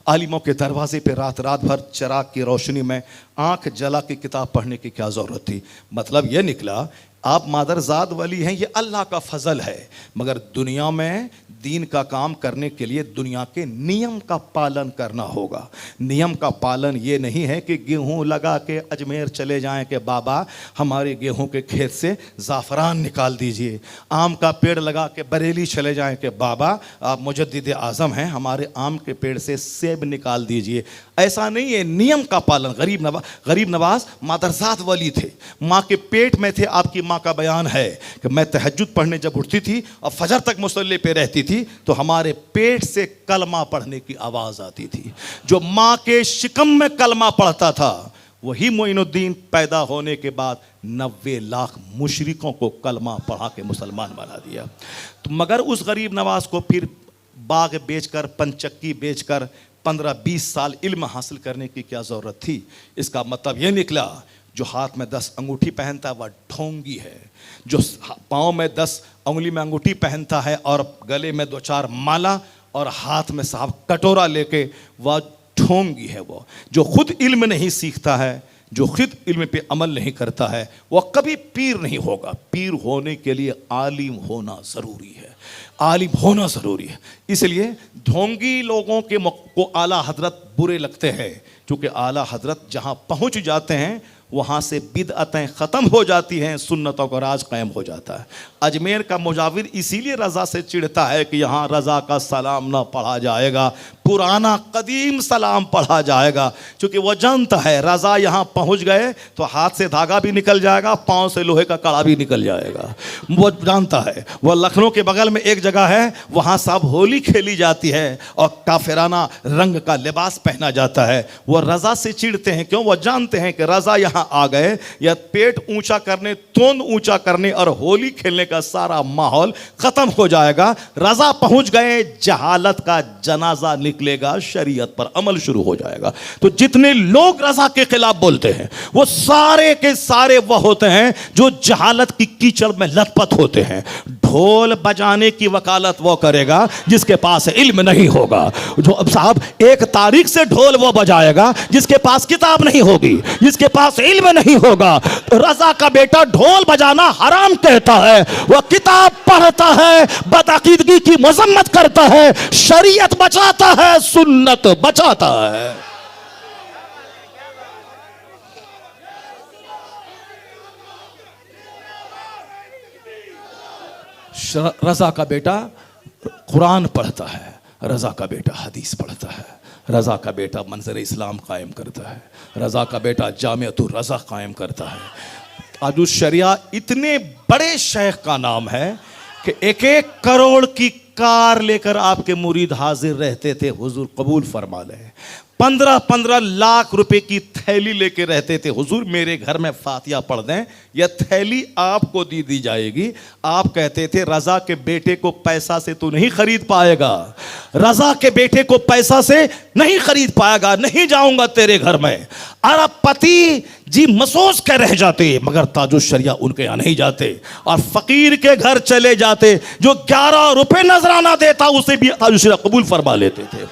आलिमों के दरवाजे पे रात रात भर चिराग की रोशनी में आंख जला के किताब पढ़ने की क्या ज़रूरत थी। मतलब यह निकला आप मादरजाद वली हैं, ये अल्लाह का फजल है, मगर दुनिया में दीन का काम करने के लिए दुनिया के नियम का पालन करना होगा। नियम का पालन ये नहीं है कि गेहूं लगा के अजमेर चले जाएं कि बाबा हमारे गेहूं के खेत से ज़ाफ़रान निकाल दीजिए, आम का पेड़ लगा के बरेली चले जाएं कि बाबा आप मुजद्दिद आज़म हैं, हमारे आम के पेड़ से सेब निकाल दीजिए। ऐसा नहीं है, नियम का पालन। गरीब नवाज मादरजाद वली थे, माँ के पेट में थे, आपकी माँ उलमा का बयान है कि मैं तहज्जुद पढ़ने जब उठती थी और फजर तक मुसल्ले पे रहती थी तो हमारे पेट से कलमा पढ़ने की आवाज़ आती थी। जो माँ के शिकम में कलमा पढ़ता था वही मोइनुद्दीन पैदा होने के बाद 90 लाख मुशरिकों को कलमा पढ़ा के मुसलमान बना दिया। तो मगर उस गरीब नवाज को फिर बाग बेचकर, पंचक्की बेचकर 15-20 साल इल्म हासिल करने की क्या ज़रूरत थी? इसका मतलब यह निकला जो हाथ में 10 अंगूठी पहनता है वह ढोंगी है, जो पाँव में 10 उंगली में अंगूठी पहनता है और गले में 2-4 माला और हाथ में साहब कटोरा लेके वह ढोंगी है। वो जो खुद इल्म नहीं सीखता है, जो खुद इल्म पे अमल नहीं करता है, वह कभी पीर नहीं होगा। पीर होने के लिए आलिम होना ज़रूरी है, आलिम होना ज़रूरी है। इसलिए ढोंगी लोगों के को आला हजरत बुरे लगते हैं, क्योंकि आला हजरत जहाँ पहुँच जाते हैं वहाँ से बिदअतें ख़त्म हो जाती हैं, सुन्नतों का राज कायम हो जाता है। अजमेर का मुजाविर इसीलिए रज़ा से चिढ़ता है कि यहाँ रज़ा का सलाम ना पढ़ा जाएगा, पुराना कदीम सलाम पढ़ा जाएगा, क्योंकि वह जानता है रज़ा यहाँ पहुँच गए तो हाथ से धागा भी निकल जाएगा, पाँव से लोहे का कड़ा भी निकल जाएगा। वो जानता है। वह लखनऊ के बगल में एक जगह है, वहाँ सब होली खेली जाती है और काफिराना रंग का लिबास पहना जाता है। वह रज़ा से चिढ़ते हैं, क्यों? वह जानते हैं कि रज़ा यहाँ आ गए या पेट ऊंचा करने, तोंद ऊंचा करने और होली खेलने का सारा माहौल खत्म हो जाएगा। रज़ा पहुंच गए, जहालत का जनाजा निकलेगा, शरीयत पर अमल शुरू हो जाएगा। तो जितने लोग रज़ा के खिलाफ बोलते हैं वो सारे के सारे वह होते हैं जो जहालत की कीचड़ में लथपथ होते हैं। ढोल बजाने की वकालत वो करेगा जिसके पास इल्म नहीं होगा। जो अब साहब 1 तारीख से ढोल वो बजाएगा जिसके पास किताब नहीं होगी, जिसके पास इल्म नहीं होगा। तो रज़ा का बेटा ढोल बजाना हराम कहता है, वह किताब पढ़ता है, बदअकीदगी की मजम्मत करता है, शरीयत बचाता है, सुन्नत बचाता है। रज़ा का बेटा कुरान पढ़ता है, रज़ा का बेटा हदीस पढ़ता है, रज़ा का बेटा मंजर इस्लाम कायम करता है, रज़ा का बेटा जामिअतुर रज़ा कायम करता है। ताजुश शरिया इतने बड़े शेख का नाम है कि 1-1 करोड़ की कार लेकर आपके मुरीद हाजिर रहते थे। हुजूर कबूल फरमा लें। 15-15 लाख रुपए की थैली लेके रहते थे। हुजूर मेरे घर में फातिहा पढ़ दें, यह थैली आपको दी जाएगी। आप कहते थे रज़ा के बेटे को पैसा से तू नहीं खरीद पाएगा, रज़ा के बेटे को पैसा से नहीं खरीद पाएगा, नहीं जाऊंगा तेरे घर में। अरबपति जी मसोस के रह जाते, मगर ताजुश शरिया उनके यहाँ नहीं जाते और फकीर के घर चले जाते। जो 11 रुपए नजराना देता उसे भी ताजुश शरिया कबूल फरमा लेते थे।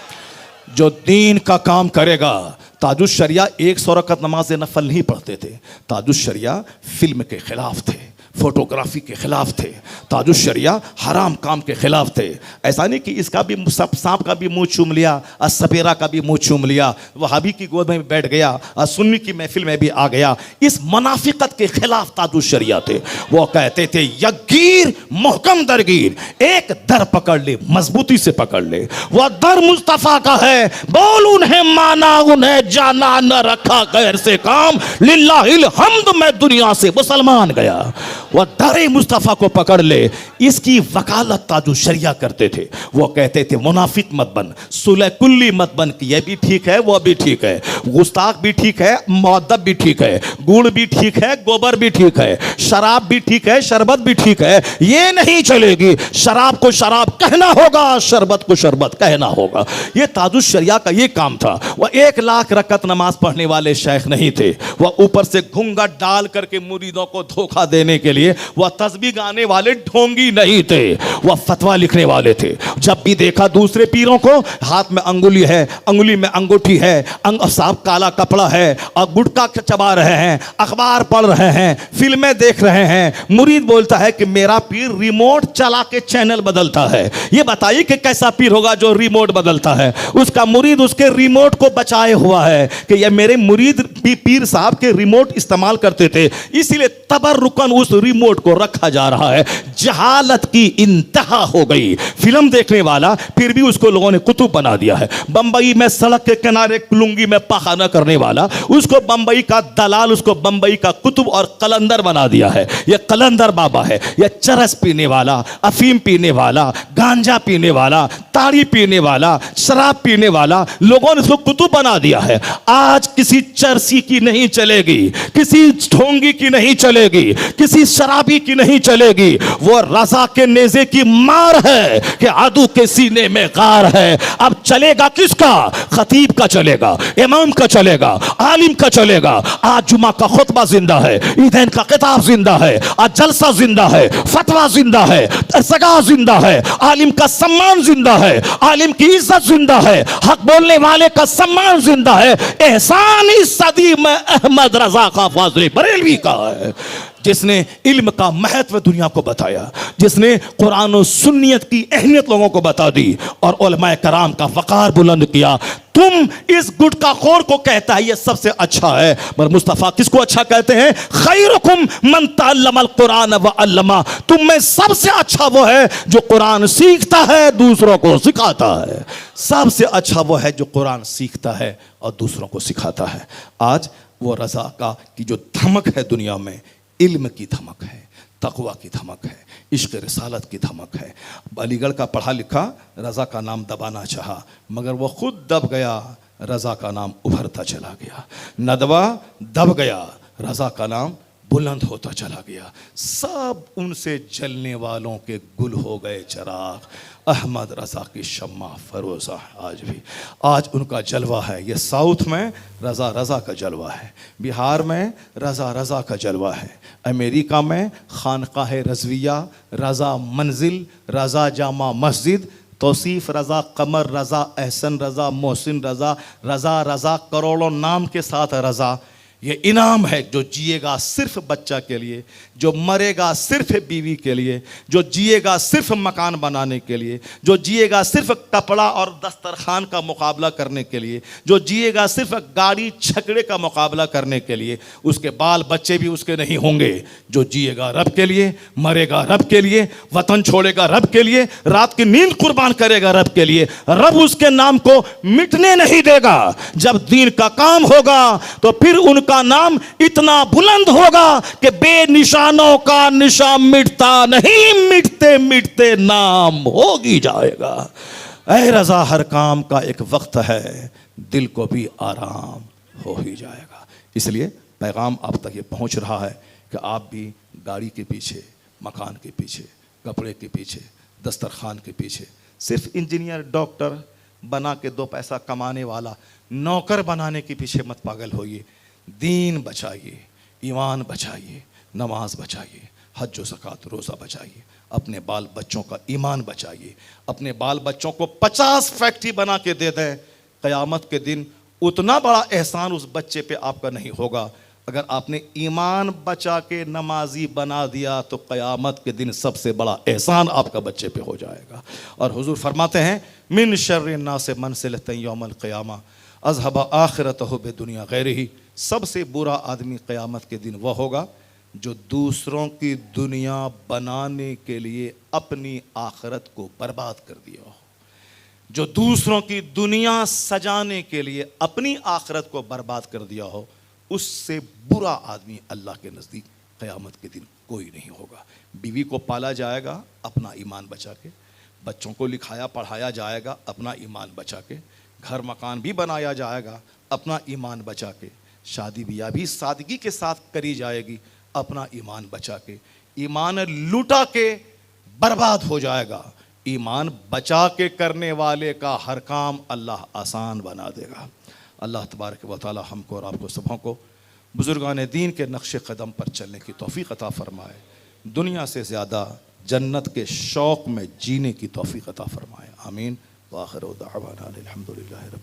जो दीन का काम करेगा, ताजुश शरिया 100 रकअत नमाज नफल नहीं पढ़ते थे। ताजुश शरिया फिल्म के खिलाफ थे, फोटोग्राफी के खिलाफ थे, ताजुश शरिया हराम काम के खिलाफ थे। ऐसा नहीं कि इसका भी सांप का भी मुंह चूम लिया और सपेरा का भी मुंह चूम लिया, वहाबी की गोद में बैठ गया और सुन्नी की महफिल में भी आ गया। इस मुनाफिकत के खिलाफ ताजुश शरिया थे। वो कहते थे यकीर मोहकम दरगीर, एक दर पकड़ ले, मजबूती से पकड़ ले। वह दर मुस्तफा का है, बोल उन्हें माना उन्हें जाना, न रखा गैर से काम, लिल्लाहिल हम्द मैं दुनिया से मुसलमान गया। वह दरे मुस्तफ़ा को पकड़ ले, इसकी वकालत ताजुश शरिया करते थे। वो कहते थे मुनाफिक मत बन, सुलह कुल्ली मत बन, कि यह भी ठीक है वो भी ठीक है, गुस्ताख भी ठीक है, मुअद्दब भी ठीक है, गुड़ भी ठीक है, गोबर भी ठीक है, शराब भी ठीक है, शरबत भी ठीक है। ये नहीं चलेगी, शराब को शराब कहना होगा, शरबत को शरबत कहना होगा। ये ताजुश शरिया का ये काम था। वह 1 लाख रकअत नमाज पढ़ने वाले शेख नहीं थे। वह ऊपर से घूंघट डाल करके मुरीदों को धोखा देने के लिए वह तस्बीह गाने वाले ढोंगी नहीं थे, वह फतवा लिखने वाले थे। जब भी देखा दूसरे पीरों को, हाथ में अंगुली है, अंगुली में अंगूठी है, साहब काला कपड़ा है और गुटखा चबा रहे हैं, अखबार पढ़ रहे हैं, फिल्में देख रहे हैं। मुरीद बोलता है कि मेरा पीर रिमोट चला के चैनल बदलता है। ये बताइए कि कैसा पीर होगा जो रिमोट बदलता है? उसका मुरीद उसके रिमोट को बचाए हुआ है कि यह मेरे मुरीद पीर साहब के रिमोट इस्तेमाल करते थे, इसीलिए तबर्रुकन उस रिमोट को रखा जा रहा है। जहालत की इंतहा हो गई। फिल्म देखने वाला फिर भी उसको लोगों ने कुतुब बना दिया है। बंबई में सड़क के किनारे लुंगी में पखाना करने वाला, उसको बंबई का दलाल, उसको बंबई का कुतुब और कलंदर बना दिया है। यह कलंदर बाबा है, यह चरस पीने वाला, अफीम पीने वाला, गांजा पीने वाला, ताड़ी पीने वाला, शराब पीने वाला, लोगों ने उसको कुतुब बना दिया है। आज किसी चरसी की नहीं चलेगी, किसी ढोंगी की नहीं चलेगी, किसी शराबी की नहीं चलेगी। वो रजा के नेज़े की मार है कि आदू के सीने में गार है। अब चलेगा किसका? खतीब का चलेगा, इमाम का चलेगा, आलिम का चलेगा। आज जुमा का खुतबा जिंदा है, ईदैन का किताब जिंदा है, आज जलसा जिंदा है, फतवा जिंदा है, सगा जिंदा है, आलिम का सम्मान जिंदा है, आलिम की इज्जत जिंदा है, हक बोलने वाले का सम्मान जिंदा है। एहसान इस सदी में अहमद रजा का फाज़िल बरेलवी का है, जिसने इल्म का महत्व दुनिया को बताया, जिसने कुरान और सुन्नियत की अहमियत लोगों को बता दी और उलमाए कराम का वकार बुलंद किया। तुम इस गुटखा खोर को कहता है ये सबसे अच्छा है, पर मुस्तफ़ा किसको अच्छा कहते हैं? खैरुकुम मन तअल्लमल कुरान व अल्लमा। तुम में सबसे अच्छा वो है जो कुरान सीखता है, दूसरों को सिखाता है। सबसे अच्छा वो है जो कुरान सीखता है और दूसरों को सिखाता है। आज वो रज़ा का की जो धमक है दुनिया में, इल्म की धमक है, तकवा की धमक है, इश्क़ रिसालत की धमक है। अलीगढ़ का पढ़ा लिखा रज़ा का नाम दबाना चाहा, मगर वो खुद दब गया, रज़ा का नाम उभरता चला गया। नदवा दब गया, रज़ा का नाम बुलंद होता चला गया। सब उनसे जलने वालों के गुल हो गए चिराग। अहमद रज़ा की शम्मा फरोज़ा आज भी, आज उनका जलवा है। ये साउथ में रज़ा रज़ा का जलवा है, बिहार में रज़ा रज़ा का जलवा है, अमेरिका में खानकाह रज़विया, रज़ा मंजिल, रज़ा जामा मस्जिद, तौसीफ़ रज़ा, कमर रज़ा, एहसन रज़ा, मोहसिन रज़ा, रज़ा रज़ा करोड़ों नाम के साथ रज़ा। ये इनाम है जो जिएगा सिर्फ बच्चा के लिए, जो मरेगा सिर्फ बीवी के लिए, जो जिएगा सिर्फ मकान बनाने के लिए, जो जिएगा सिर्फ कपड़ा और दस्तरखान का मुकाबला करने के लिए, जो जिएगा सिर्फ गाड़ी छकड़े का मुकाबला करने के लिए। उसके बाल बच्चे भी उसके नहीं होंगे। जो जिएगा रब के लिए, मरेगा रब के लिए, वतन छोड़ेगा रब के लिए, रात की नींद कुर्बान करेगा रब के लिए। रब उसके नाम को मिटने नहीं देगा। जब दीन का काम होगा तो फिर उनका नाम इतना बुलंद होगा कि बेनिशानों का निशान मिटता नहीं, मिटते मिटते नाम हो ही जाएगा। ऐ रज़ा हर काम का एक वक्त है, दिल को भी आराम हो ही जाएगा। इसलिए पैगाम आप तक ये पहुंच रहा है कि आप भी गाड़ी के पीछे, मकान के पीछे, कपड़े के पीछे, दस्तरखान के पीछे, सिर्फ इंजीनियर डॉक्टर बना के दो पैसा कमाने वाला नौकर बनाने के पीछे मत पागल होइए। दीन बचाइए, ईमान बचाइए, नमाज बचाइए, हज व ज़कात रोज़ा बचाइए, अपने बाल बच्चों का ईमान बचाइए। अपने बाल बच्चों को 50 फैक्ट्री बना के दे दें, क़यामत के दिन उतना बड़ा एहसान उस बच्चे पे आपका नहीं होगा। अगर आपने ईमान बचा के नमाजी बना दिया तो क़यामत के दिन सबसे बड़ा एहसान आपका बच्चे पे हो जाएगा। और हुजूर फरमाते हैं, मिन शर्रिन नास मनसिलतन यौमल क़यामा अज़हबा आखिरतहु बिदुनिया गैरिही। सबसे बुरा आदमी क़यामत के दिन वह होगा जो दूसरों की दुनिया बनाने के लिए अपनी आखिरत को बर्बाद कर दिया हो, जो दूसरों की दुनिया सजाने के लिए अपनी आखिरत को बर्बाद कर दिया हो। उससे बुरा आदमी अल्लाह के नज़दीक क़यामत के दिन कोई नहीं होगा। बीवी को पाला जाएगा अपना ईमान बचा के, बच्चों को लिखाया पढ़ाया जाएगा अपना ईमान बचा के, घर मकान भी बनाया जाएगा अपना ईमान बचा के, शादी ब्याह भी सादगी के साथ करी जाएगी अपना ईमान बचा के। ईमान लूटा के बर्बाद हो जाएगा, ईमान बचा के करने वाले का हर काम अल्लाह आसान बना देगा। अल्लाह तबारक व तआला हमको और आपको सबों को बुजुर्गान दीन के नक्श कदम पर चलने की तौफीक अता फरमाए, दुनिया से ज़्यादा जन्नत के शौक़ में जीने की तौफीक अता फरमाए। आमीन। व आखिर दाअवाना अनिल हम्दुलिल्लाहि रब्बिल